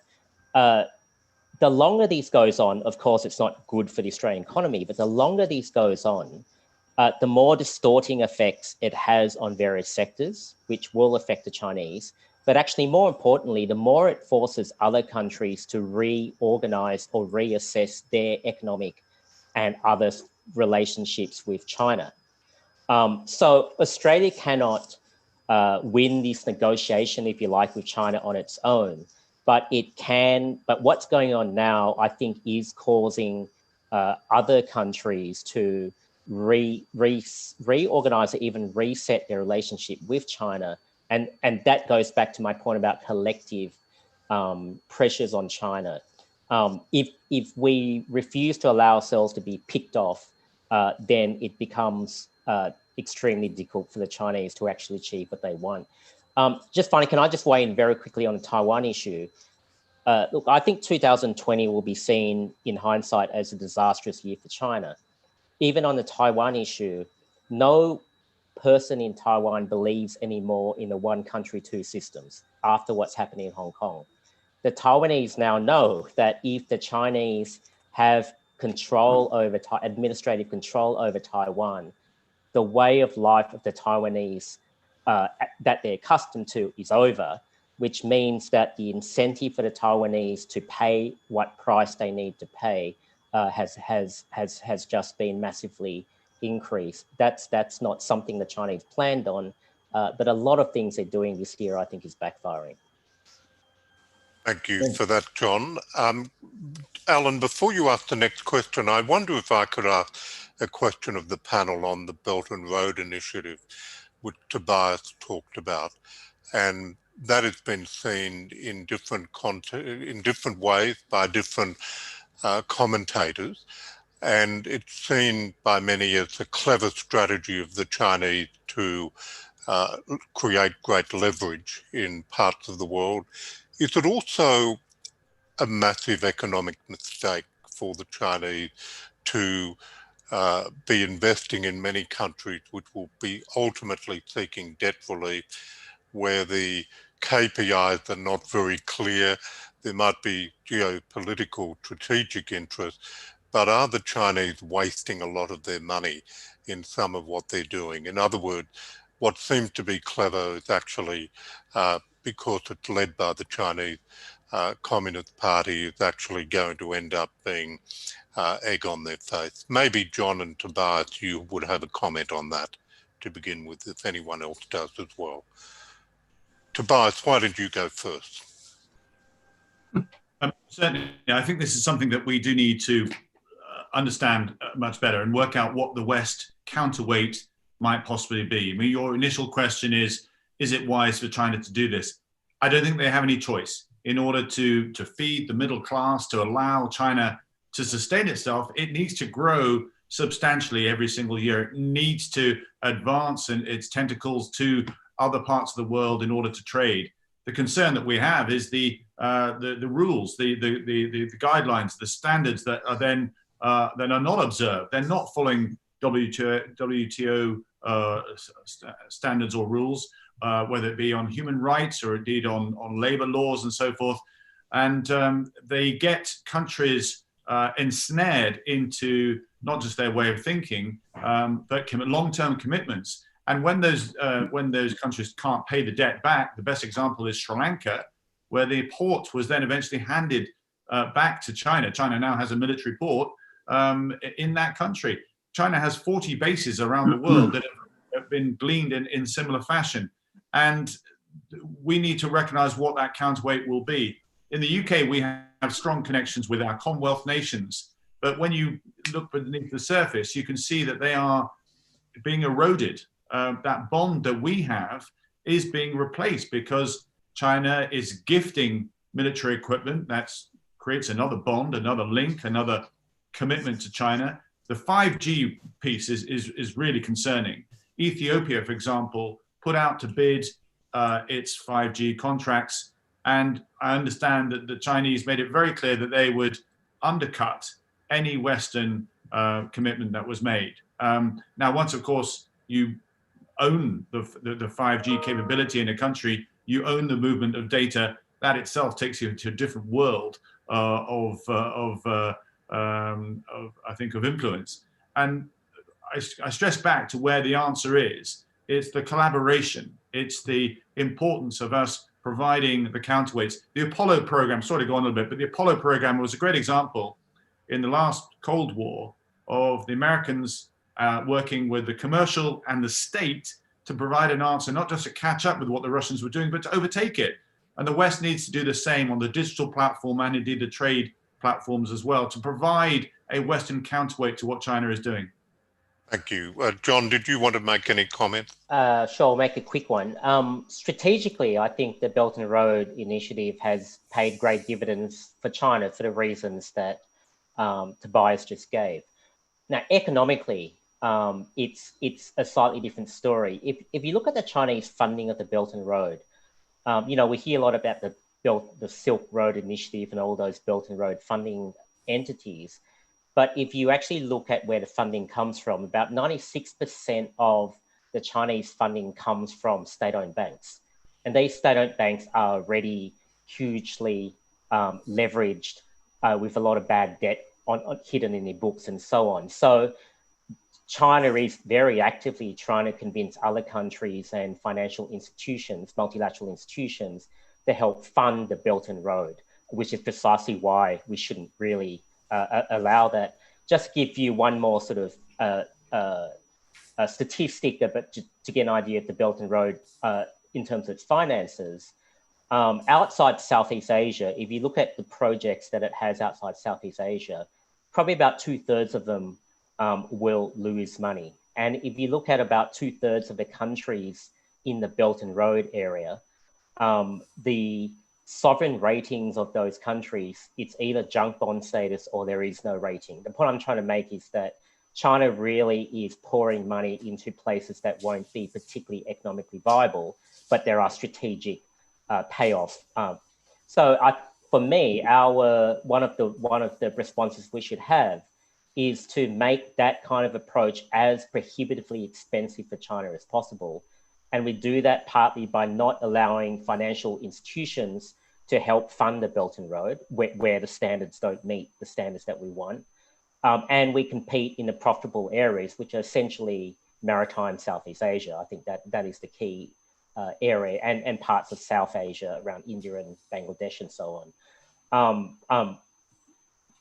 the longer this goes on, of course, it's not good for the Australian economy, but the longer this goes on, the more distorting effects it has on various sectors, which will affect the Chinese. But actually, more importantly, the more it forces other countries to reorganize or reassess their economic and other relationships with China. So Australia cannot win this negotiation, if you like, with China on its own. But it can. But what's going on now, I think, is causing other countries to reorganize or even reset their relationship with China, and that goes back to my point about collective pressures on China. If we refuse to allow ourselves to be picked off, then it becomes extremely difficult for the Chinese to actually achieve what they want. Just finally, can I just weigh in very quickly on the Taiwan issue? Look, I think 2020 will be seen in hindsight as a disastrous year for China. Even on the Taiwan issue, no person in Taiwan believes anymore in the one country, two systems after what's happening in Hong Kong. The Taiwanese now know that if the Chinese have control over administrative control over Taiwan, the way of life of the Taiwanese that they're accustomed to is over, which means that the incentive for the Taiwanese to pay what price they need to pay has just been massively increased. That's not something the Chinese planned on, but a lot of things they're doing this year, I think, is backfiring. Thank you for that, John. Alan, before you ask the next question, I wonder if I could ask a question of the panel on the Belt and Road Initiative, which Tobias talked about, and that has been seen in different ways by different commentators, and it's seen by many as a clever strategy of the Chinese to create great leverage in parts of the world. Is it also a massive economic mistake for the Chinese to be investing in many countries which will be ultimately seeking debt relief, where the KPIs are not very clear? There might be geopolitical strategic interests, but are the Chinese wasting a lot of their money in some of what they're doing? In other words, what seems to be clever is actually, because it's led by the Chinese Communist Party, is actually going to end up being egg on their face. Maybe John and Tobias, you would have a comment on that. to begin with, if anyone else does as well. Tobias, why did you go first? Certainly, I think this is something that we do need to understand much better and work out what the West counterweight might possibly be. I mean, your initial question is it wise for China to do this? I don't think they have any choice. In order to feed the middle class, to allow China to sustain itself, it needs to grow substantially every single year. It needs to advance in its tentacles to other parts of the world in order to trade. The concern that we have is the rules, the guidelines, the standards that are then that are not observed. They're not following WTO standards or rules, whether it be on human rights or indeed on labor laws and so forth. And they get countries ensnared into not just their way of thinking, but long-term commitments. And when those countries can't pay the debt back, the best example is Sri Lanka, where the port was then eventually handed back to China. China now has a military port in that country. China has 40 bases around the world that have been gleaned in similar fashion. And we need to recognize what that counterweight will be. In the UK, we have strong connections with our Commonwealth nations. But when you look beneath the surface, you can see that they are being eroded. That bond that we have is being replaced because China is gifting military equipment. That creates another bond, another link, another commitment to China. The 5G piece is really concerning. Ethiopia, for example, put out to bid its 5G contracts. And I understand that the Chinese made it very clear that they would undercut any Western commitment that was made. Now, once, of course, you own the 5G capability in a country, you own the movement of data, that itself takes you to a different world of I think, of influence. And I stress back to where the answer is. It's the collaboration. It's the importance of us providing the counterweights. The Apollo program, sorry to go on a little bit, but the Apollo program was a great example in the last Cold War of the Americans working with the commercial and the state to provide an answer, not just to catch up with what the Russians were doing, but to overtake it. And the West needs to do the same on the digital platform and indeed the trade platforms as well, to provide a Western counterweight to what China is doing. Thank you. John, did you want to make any comments? Sure, I'll make a quick one. Strategically, I think the Belt and Road Initiative has paid great dividends for China for the reasons that Tobias just gave. Now, economically, it's a slightly different story. If you look at the Chinese funding of the Belt and Road, we hear a lot about the Silk Road Initiative and all those Belt and Road funding entities. But if you actually look at where the funding comes from, about 96% of the Chinese funding comes from state-owned banks. And these state-owned banks are already hugely leveraged with a lot of bad debt hidden in their books and so on. So China is very actively trying to convince other countries and financial institutions, multilateral institutions, to help fund the Belt and Road, which is precisely why we shouldn't really allow that. Just give you one more sort of a statistic, but to get an idea of the Belt and Road in terms of its finances. Outside Southeast Asia, if you look at the projects that it has outside Southeast Asia, probably about 2/3 of them will lose money. And if you look at about 2/3 of the countries in the Belt and Road area, the sovereign ratings of those countries, it's either junk bond status or there is no rating. The point I'm trying to make is that China really is pouring money into places that won't be particularly economically viable, but there are strategic payoffs. For me, one of the responses we should have is to make that kind of approach as prohibitively expensive for China as possible. And we do that partly by not allowing financial institutions to help fund the Belt and Road where the standards don't meet the standards that we want. And we compete in the profitable areas, which are essentially maritime Southeast Asia. I think that is the key area, and parts of South Asia around India and Bangladesh and so on.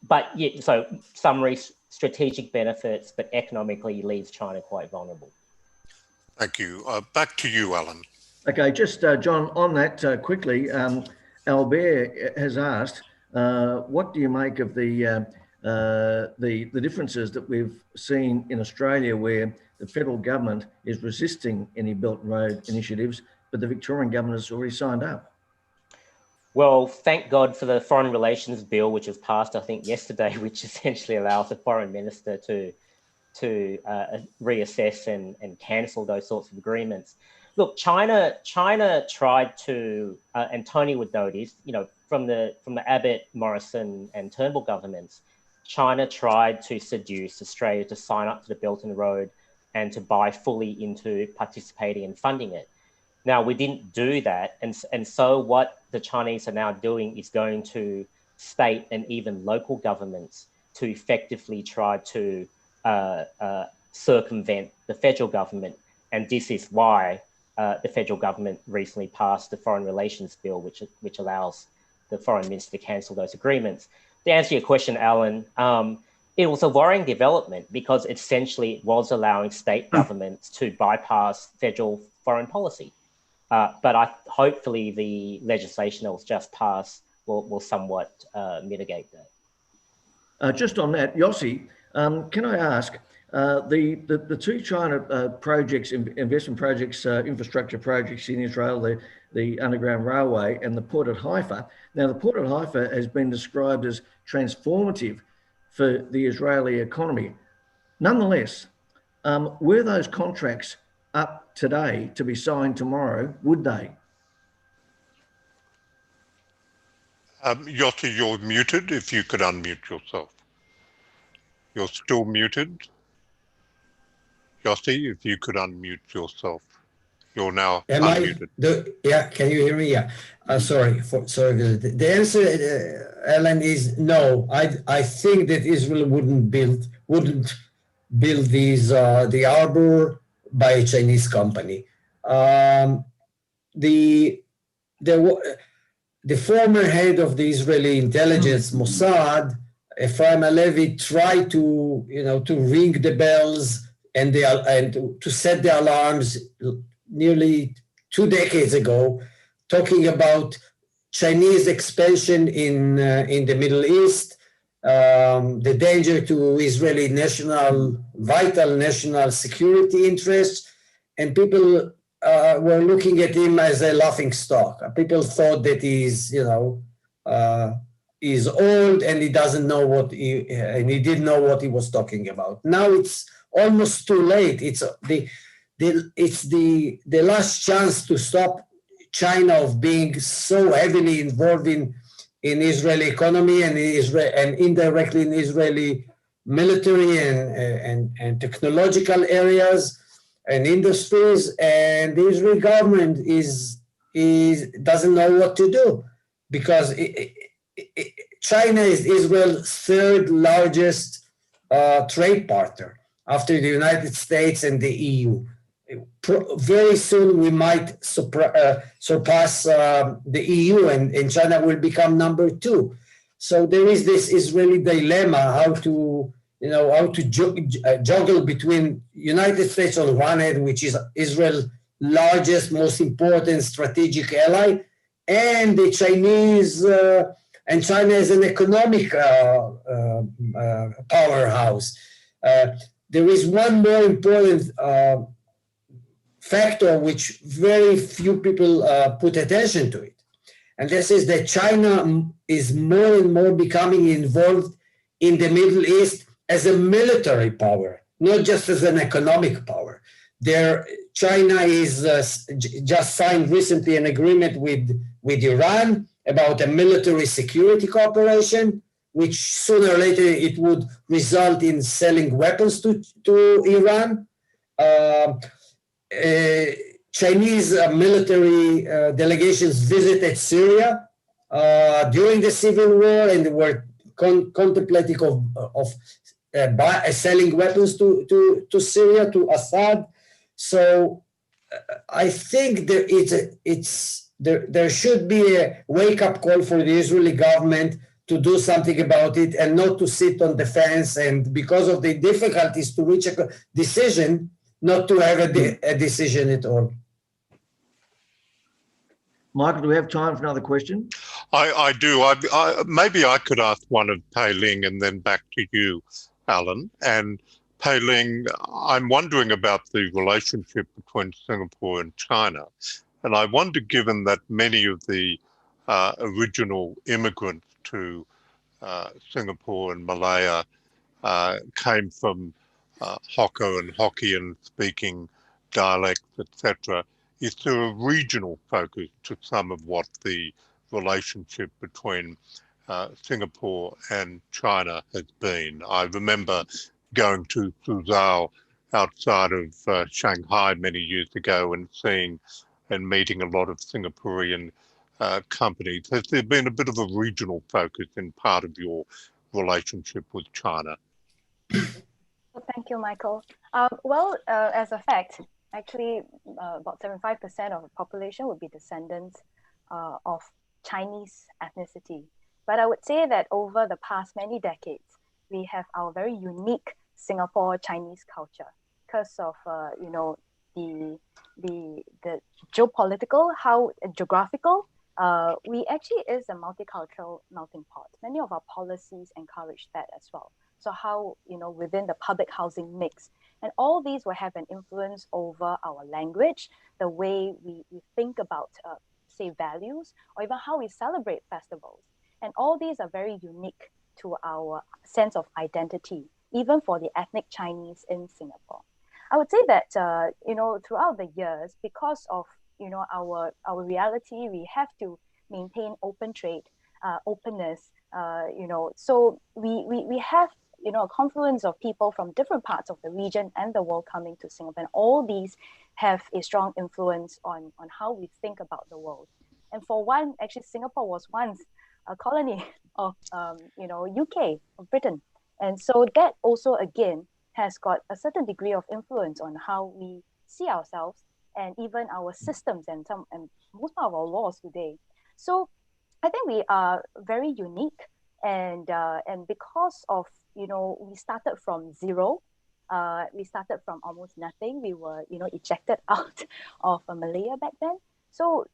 But yeah, so summary, strategic benefits, but economically leaves China quite vulnerable. Thank you. Back to you, Alan. Okay, just John, on that quickly, Albert has asked, what do you make of the differences that we've seen in Australia, where the federal government is resisting any Belt and Road initiatives, but the Victorian government has already signed up? Well, thank God for the Foreign Relations Bill, which was passed, I think, yesterday, which essentially allows the Foreign Minister to reassess and cancel those sorts of agreements. Look, China tried to, and Tony would know this, you know, from the Abbott, Morrison, and Turnbull governments, China tried to seduce Australia to sign up to the Belt and Road and to buy fully into participating and funding it. Now, we didn't do that. And so what the Chinese are now doing is going to state and even local governments to effectively try to circumvent the federal government. And this is why the federal government recently passed the Foreign Relations Bill, which allows the Foreign Minister to cancel those agreements. To answer your question, Alan, it was a worrying development because essentially it was allowing state governments to bypass federal foreign policy. But hopefully the legislation that was just passed will somewhat mitigate that. Just on that, Yossi, can I ask, the two China projects, investment projects, infrastructure projects in Israel, the underground railway and the port at Haifa. Now, the port at Haifa has been described as transformative for the Israeli economy. Nonetheless, were those contracts up today to be signed tomorrow, would they? Yossi, you're muted. If you could unmute yourself. You're still muted. Yossi, if you could unmute yourself. You're now unmuted. Yeah, can you hear me? Yeah. Sorry. The answer, Alan, is no. I think that Israel wouldn't build these the harbor by a Chinese company. The former head of the Israeli intelligence, Mossad, Ephraim Halevi, tried to ring the bells and to set the alarms nearly 2 decades ago, talking about Chinese expansion in the Middle East, the danger to Israeli vital national security interests, and people were looking at him as a laughing stock. People thought that he's old and he doesn't know and he didn't know what he was talking about. Now it's almost too late. It's the last chance to stop China of being so heavily involved in Israeli economy and indirectly in Israeli military and technological areas and industries. And the Israeli government doesn't know what to do, because China is Israel's third largest trade partner after the United States and the EU. Very soon we might surpass the EU, and China will become number 2. So there is this Israeli dilemma how to juggle between United States on one hand, which is Israel's largest, most important strategic ally, and the Chinese, and China is an economic powerhouse. There is one more important factor which very few people put attention to it. And this is that China is more and more becoming involved in the Middle East as a military power, not just as an economic power. China is just signed recently an agreement with Iran about a military security cooperation, which sooner or later it would result in selling weapons to Iran. Chinese military delegations visited Syria during the civil war and were contemplating of selling weapons to Syria, to Assad. So I think there should be a wake-up call for the Israeli government to do something about it and not to sit on the fence. And because of the difficulties to reach a decision, not to have a decision at all. Michael, do we have time for another question? I do. Maybe I could ask one of Pei Ling and then back to you, Alan. And Pei Ling, I'm wondering about the relationship between Singapore and China. And I wonder, given that many of the original immigrants to Singapore and Malaya came from Hokko and Hokkien speaking dialects, etc. Is there a regional focus to some of what the relationship between Singapore and China has been? I remember going to Suzhou outside of Shanghai many years ago and seeing and meeting a lot of Singaporean companies. Has there been a bit of a regional focus in part of your relationship with China? Well, thank you, Michael. As a fact, actually, about 75% of the population would be descendants of Chinese ethnicity. But I would say that over the past many decades, we have our very unique Singapore Chinese culture because of the geopolitical, geographical. We actually is a multicultural melting pot. Many of our policies encourage that as well. So how, within the public housing mix, and all these will have an influence over our language, the way we think about, say, values, or even how we celebrate festivals. And all these are very unique to our sense of identity, even for the ethnic Chinese in Singapore. I would say that, throughout the years, because of, our reality, we have to maintain open trade, openness, so we have a confluence of people from different parts of the region and the world coming to Singapore. And all these have a strong influence on how we think about the world. And for one, actually, Singapore was once a colony of, UK, of Britain. And so that also, again, has got a certain degree of influence on how we see ourselves and even our systems and most of our laws today. So I think we are very unique. And because of, we started from zero, we started from almost nothing. We were, ejected out of Malaya back then. So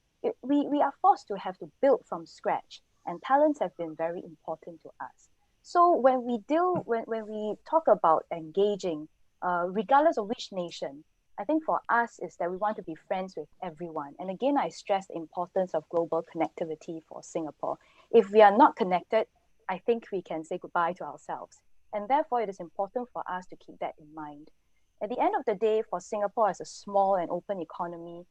we are forced to have to build from scratch, and talents have been very important to us. So when we talk about engaging, regardless of which nation, I think for us is that we want to be friends with everyone. And again, I stress the importance of global connectivity for Singapore. If we are not connected, I think we can say goodbye to ourselves. And therefore, it is important for us to keep that in mind. At the end of the day, for Singapore as a small and open economy,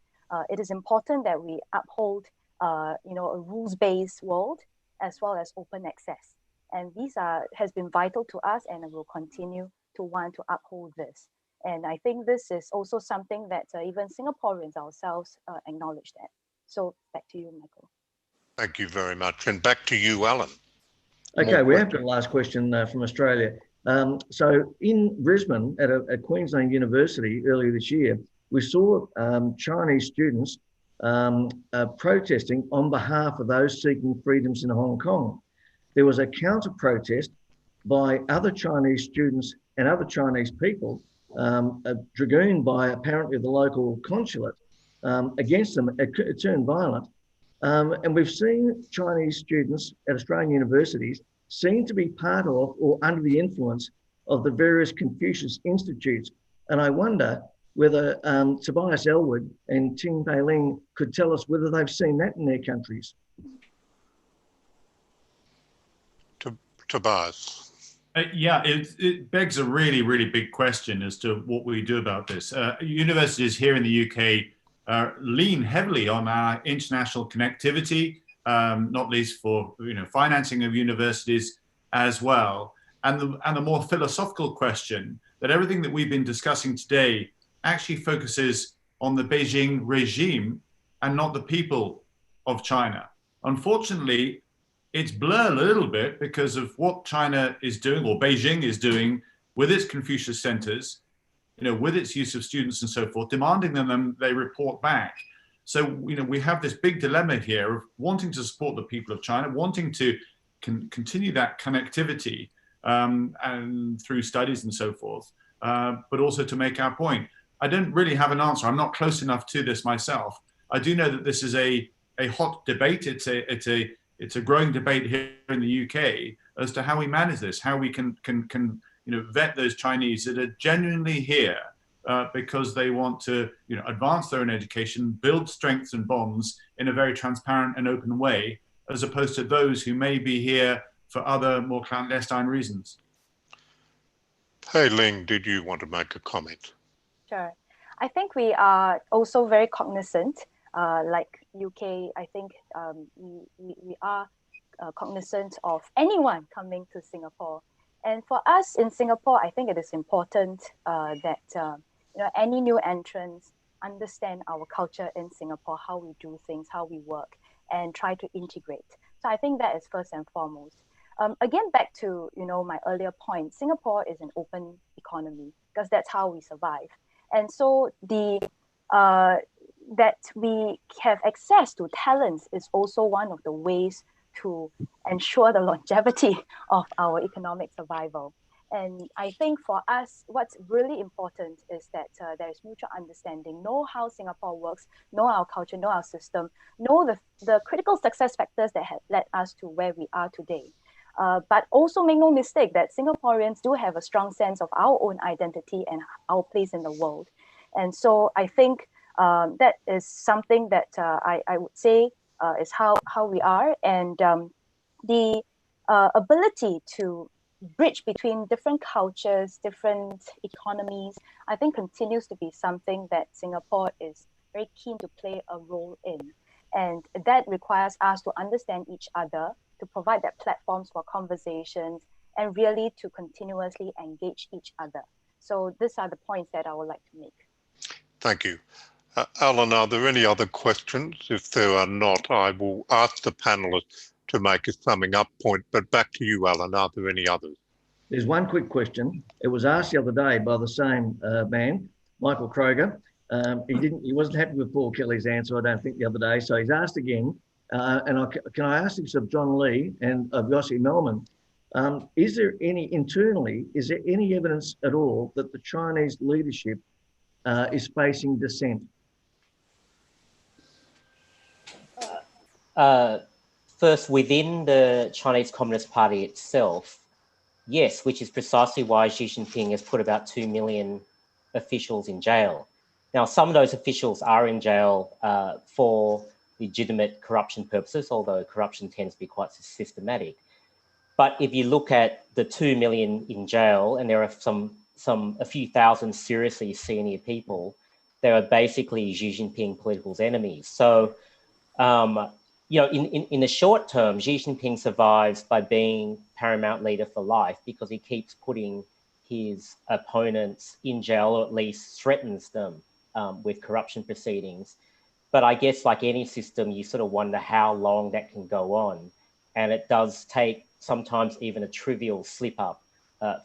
it is important that we uphold, a rules-based world as well as open access. And these has been vital to us, and will continue to want to uphold this. And I think this is also something that even Singaporeans ourselves acknowledge that. So back to you, Michael. Thank you very much. And back to you, Alan. Okay, we have got a last question from Australia. So in Brisbane at Queensland University earlier this year, we saw Chinese students protesting on behalf of those seeking freedoms in Hong Kong. There was a counter-protest by other Chinese students and other Chinese people, dragooned by apparently the local consulate against them. It turned violent. And we've seen Chinese students at Australian universities seem to be part of or under the influence of the various Confucius institutes. And I wonder whether Tobias Elwood and Ting Pei Ling could tell us whether they've seen that in their countries. Tobias. Yeah, it begs a really, really big question as to what we do about this. Universities here in the UK lean heavily on our international connectivity, not least for financing of universities as well. And the more philosophical question that everything that we've been discussing today actually focuses on the Beijing regime and not the people of China. Unfortunately, it's blurred a little bit because of what China is doing, or Beijing is doing, with its Confucius centers, with its use of students and so forth, demanding them they report back. So, we have this big dilemma here of wanting to support the people of China, wanting to continue that connectivity and through studies and so forth, but also to make our point. I don't really have an answer. I'm not close enough to this myself. I do know that this is a hot debate. It's a growing debate here in the UK as to how we manage this, how we can vet those Chinese that are genuinely here because they want to advance their own education, build strengths and bonds in a very transparent and open way, as opposed to those who may be here for other more clandestine reasons. Hey Ling, did you want to make a comment? Sure. I think we are also very cognizant, like UK, I think we are cognizant of anyone coming to Singapore. And for us in Singapore, I think it is important that any new entrants understand our culture in Singapore, how we do things, how we work, and try to integrate. So I think that is first and foremost. Again, back to my earlier point, Singapore is an open economy because that's how we survive. And so that we have access to talents is also one of the ways to ensure the longevity of our economic survival. And I think for us, what's really important is that there is mutual understanding, know how Singapore works, know our culture, know our system, know the critical success factors that have led us to where we are today. But also make no mistake that Singaporeans do have a strong sense of our own identity and our place in the world. And so I think that is something that I would say is how we are. And the ability to bridge between different cultures, different economies, I think continues to be something that Singapore is very keen to play a role in. And that requires us to understand each other, to provide that platforms for conversations, and really to continuously engage each other. So these are the points that I would like to make. Thank you. Alan, are there any other questions? If there are not, I will ask the panelists to make a summing up point, but back to you, Alan, are there any others? There's one quick question. It was asked the other day by the same man, Michael Kroger. He wasn't happy with Paul Kelly's answer, I don't think, the other day. So he's asked again, can I ask this of John Lee and of Yossi Mullman? Is there any evidence at all that the Chinese leadership is facing dissent? First, within the Chinese Communist Party itself, yes, which is precisely why Xi Jinping has put about 2 million officials in jail. Now, some of those officials are in jail for legitimate corruption purposes, although corruption tends to be quite systematic. But if you look at the 2 million in jail, and there are a few thousand seriously senior people, they are basically Xi Jinping political enemies. So, in the short term, Xi Jinping survives by being paramount leader for life because he keeps putting his opponents in jail, or at least threatens them with corruption proceedings. But I guess like any system, you sort of wonder how long that can go on. And it does take sometimes even a trivial slip up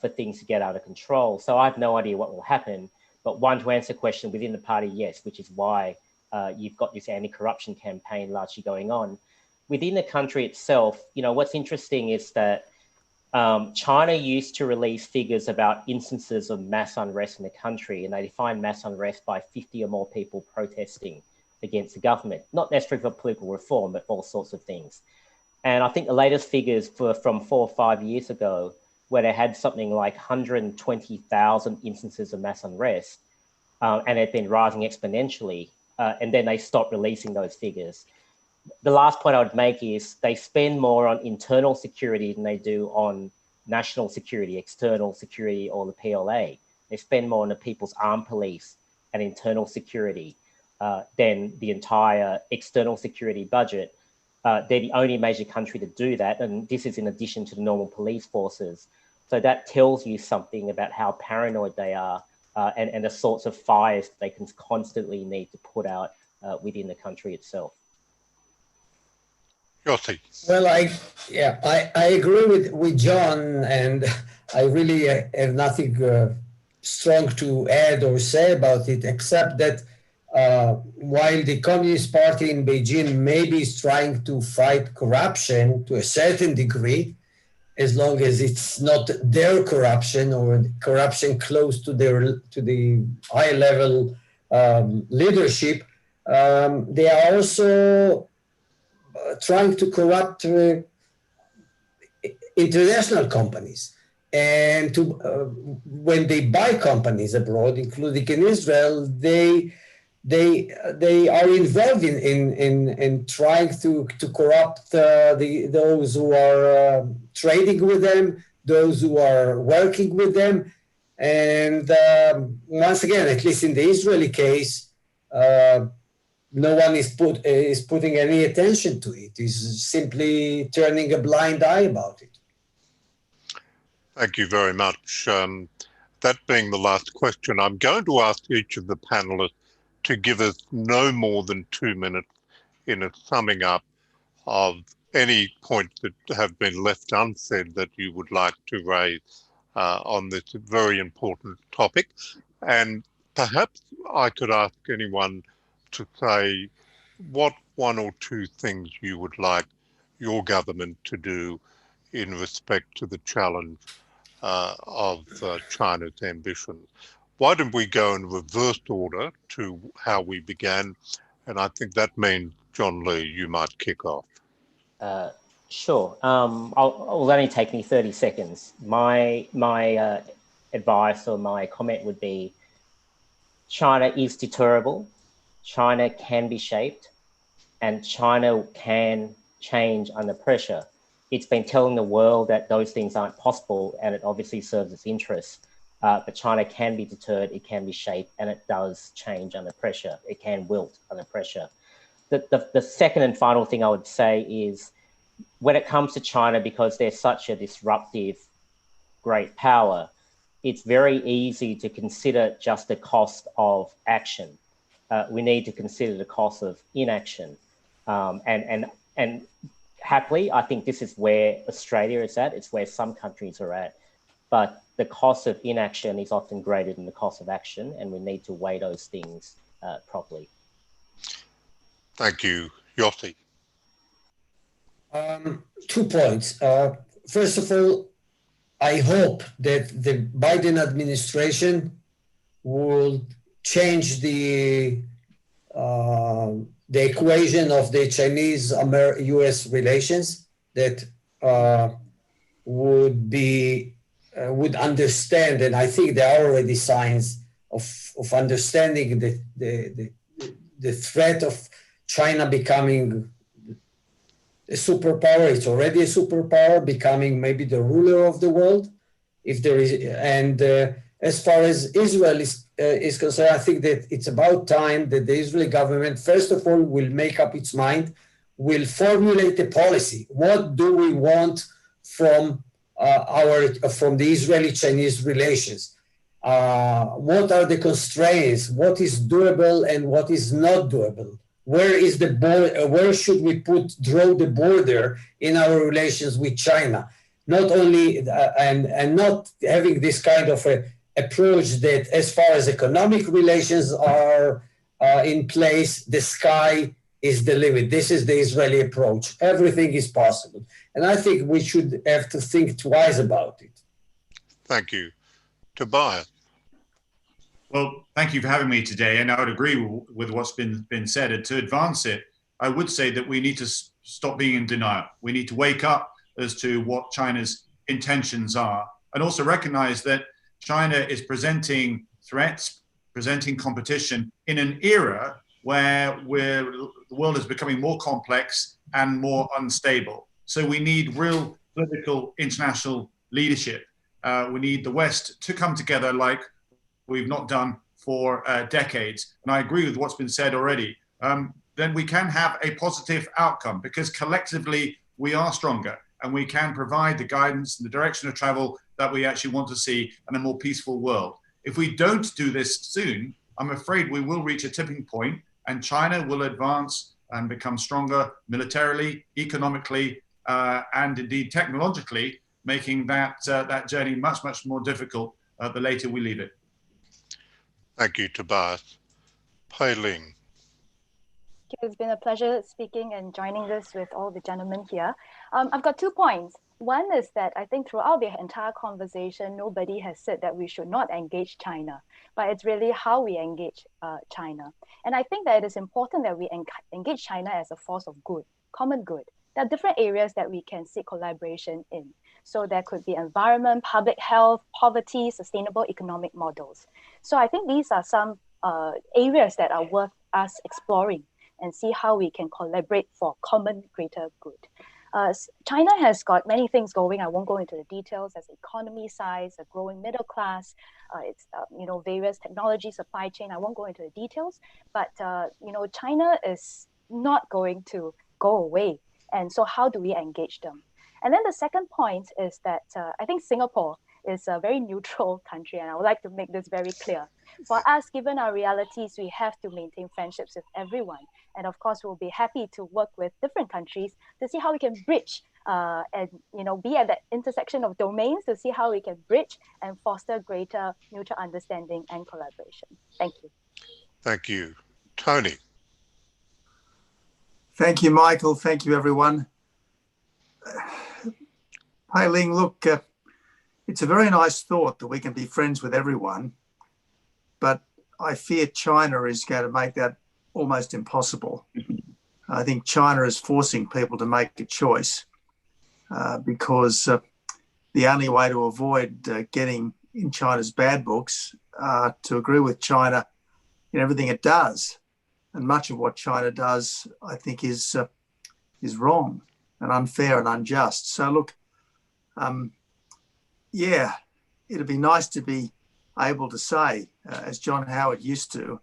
for things to get out of control. So I have no idea what will happen. But one, to answer the question, within the party, yes, which is why you've got this anti-corruption campaign largely going on. Within the country itself, what's interesting is that China used to release figures about instances of mass unrest in the country, and they define mass unrest by 50 or more people protesting against the government, not necessarily for political reform, but all sorts of things. And I think the latest figures from 4 or 5 years ago, where they had something like 120,000 instances of mass unrest, and it had been rising exponentially, and then they stopped releasing those figures. The last point I would make is they spend more on internal security than they do on national security, external security, or the PLA. They spend more on the people's armed police and internal security than the entire external security budget. They're the only major country to do that, and this is in addition to the normal police forces. So that tells you something about how paranoid they are and the sorts of fires they can constantly need to put out within the country itself. Yossi. Well, I agree with John, and I really have nothing strong to add or say about it, except that while the Communist Party in Beijing maybe is trying to fight corruption to a certain degree, as long as it's not their corruption or corruption close to the high level leadership. They are also trying to corrupt international companies, and to when they buy companies abroad, including in Israel, they are involved in trying to corrupt those who are trading with them, those who are working with them, and once again, at least in the Israeli case, no one is putting any attention to it. Is simply turning a blind eye about it. Thank you very much. That being the last question, I'm going to ask each of the panelists to give us no more than 2 minutes in a summing up of any points that have been left unsaid that you would like to raise on this very important topic. And perhaps I could ask anyone to say what 1 or 2 things you would like your government to do in respect to the challenge of China's ambitions. Why don't we go in reverse order to how we began? And I think that means, John Lee, you might kick off. Sure. It'll only take me 30 seconds. My advice or my comment would be, China is deterrable, China can be shaped, and China can change under pressure. It's been telling the world that those things aren't possible, and it obviously serves its interests. But China can be deterred, it can be shaped, and it does change under pressure. It can wilt under pressure. The second and final thing I would say is, when it comes to China, because they're such a disruptive, great power, it's very easy to consider just the cost of action. We need to consider the cost of inaction. And happily, I think this is where Australia is at. It's where some countries are at. But the cost of inaction is often greater than the cost of action, and we need to weigh those things properly. Thank you. Yossi. 2 points. First of all, I hope that the Biden administration will change the equation of the Chinese-US relations, that would understand, and I think there are already signs of understanding the threat of China becoming a superpower. It's already a superpower, becoming maybe the ruler of the world. If there is, and as far as Israel is concerned, I think that it's about time that the Israeli government, first of all, will make up its mind, will formulate a policy. What do we want from from the Israeli-Chinese relations? What are the constraints? What is doable and what is not doable? Where is the border? Where should we draw the border in our relations with China? Not only and not having this kind of approach that, as far as economic relations are in place, the sky is the limit. This is the Israeli approach. Everything is possible, and I think we should have to think twice about it. Thank you. Tobias. Well, thank you for having me today, and I would agree with what's been said. And to advance it, I would say that we need to stop being in denial. We need to wake up as to what China's intentions are, and also recognize that China is presenting threats, presenting competition in an era where the world is becoming more complex and more unstable. So we need real political international leadership. We need the West to come together like we've not done for decades. And I agree with what's been said already. Then we can have a positive outcome, because collectively we are stronger and we can provide the guidance and the direction of travel that we actually want to see in a more peaceful world. If we don't do this soon, I'm afraid we will reach a tipping point, and China will advance and become stronger militarily, economically, and indeed technologically, making that journey much, much more difficult the later we leave it. Thank you, Tobias. Pei Ling. It's been a pleasure speaking and joining this with all the gentlemen here. I've got 2 points. One is that I think throughout the entire conversation, nobody has said that we should not engage China, but it's really how we engage China. And I think that it is important that we engage China as a force of good, common good. There are different areas that we can seek collaboration in. So there could be environment, public health, poverty, sustainable economic models. So I think these are some areas that are worth us exploring and see how we can collaborate for common greater good. China has got many things going. I won't go into the details as economy size, a growing middle class, it's various technology supply chain. I won't go into the details, but China is not going to go away. And so how do we engage them? And then the second point is that I think Singapore is a very neutral country, and I would like to make this very clear. For us, given our realities, we have to maintain friendships with everyone. And of course, we'll be happy to work with different countries to see how we can bridge and be at that intersection of domains to see how we can bridge and foster greater mutual understanding and collaboration. Thank you. Thank you. Tony. Thank you, Michael. Thank you, everyone. Pei-Ling, look, it's a very nice thought that we can be friends with everyone, but I fear China is going to make that almost impossible. I think China is forcing people to make a choice because the only way to avoid getting in China's bad books are to agree with China in everything it does. And much of what China does, I think, is wrong and unfair and unjust. So look, yeah, it'd be nice to be able to say, as John Howard used to,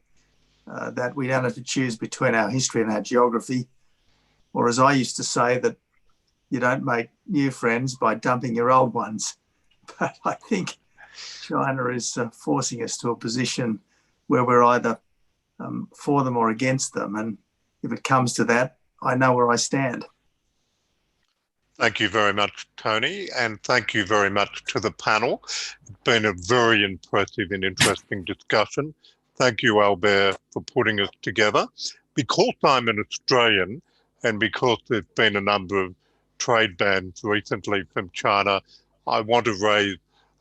that we don't have to choose between our history and our geography, or as I used to say, that you don't make new friends by dumping your old ones. But I think China is forcing us to a position where we're either for them or against them. And if it comes to that, I know where I stand. Thank you very much, Tony, and thank you very much to the panel. It's been a very impressive and interesting discussion. Thank you, Albert, for putting us together. Because I'm an Australian and because there's been a number of trade bans recently from China, I want to raise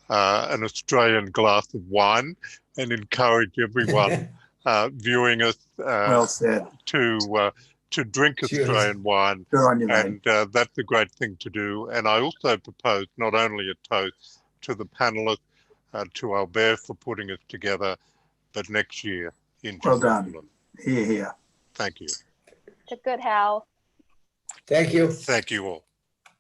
an Australian glass of wine and encourage everyone viewing us Well said. to drink Australian wine, and that's a great thing to do. And I also propose not only a toast to the panelists, to Albert for putting us together, but next year in Jerusalem. Well done. Hear, hear. Thank you. It's a good, Hal. Thank you. Thank you all.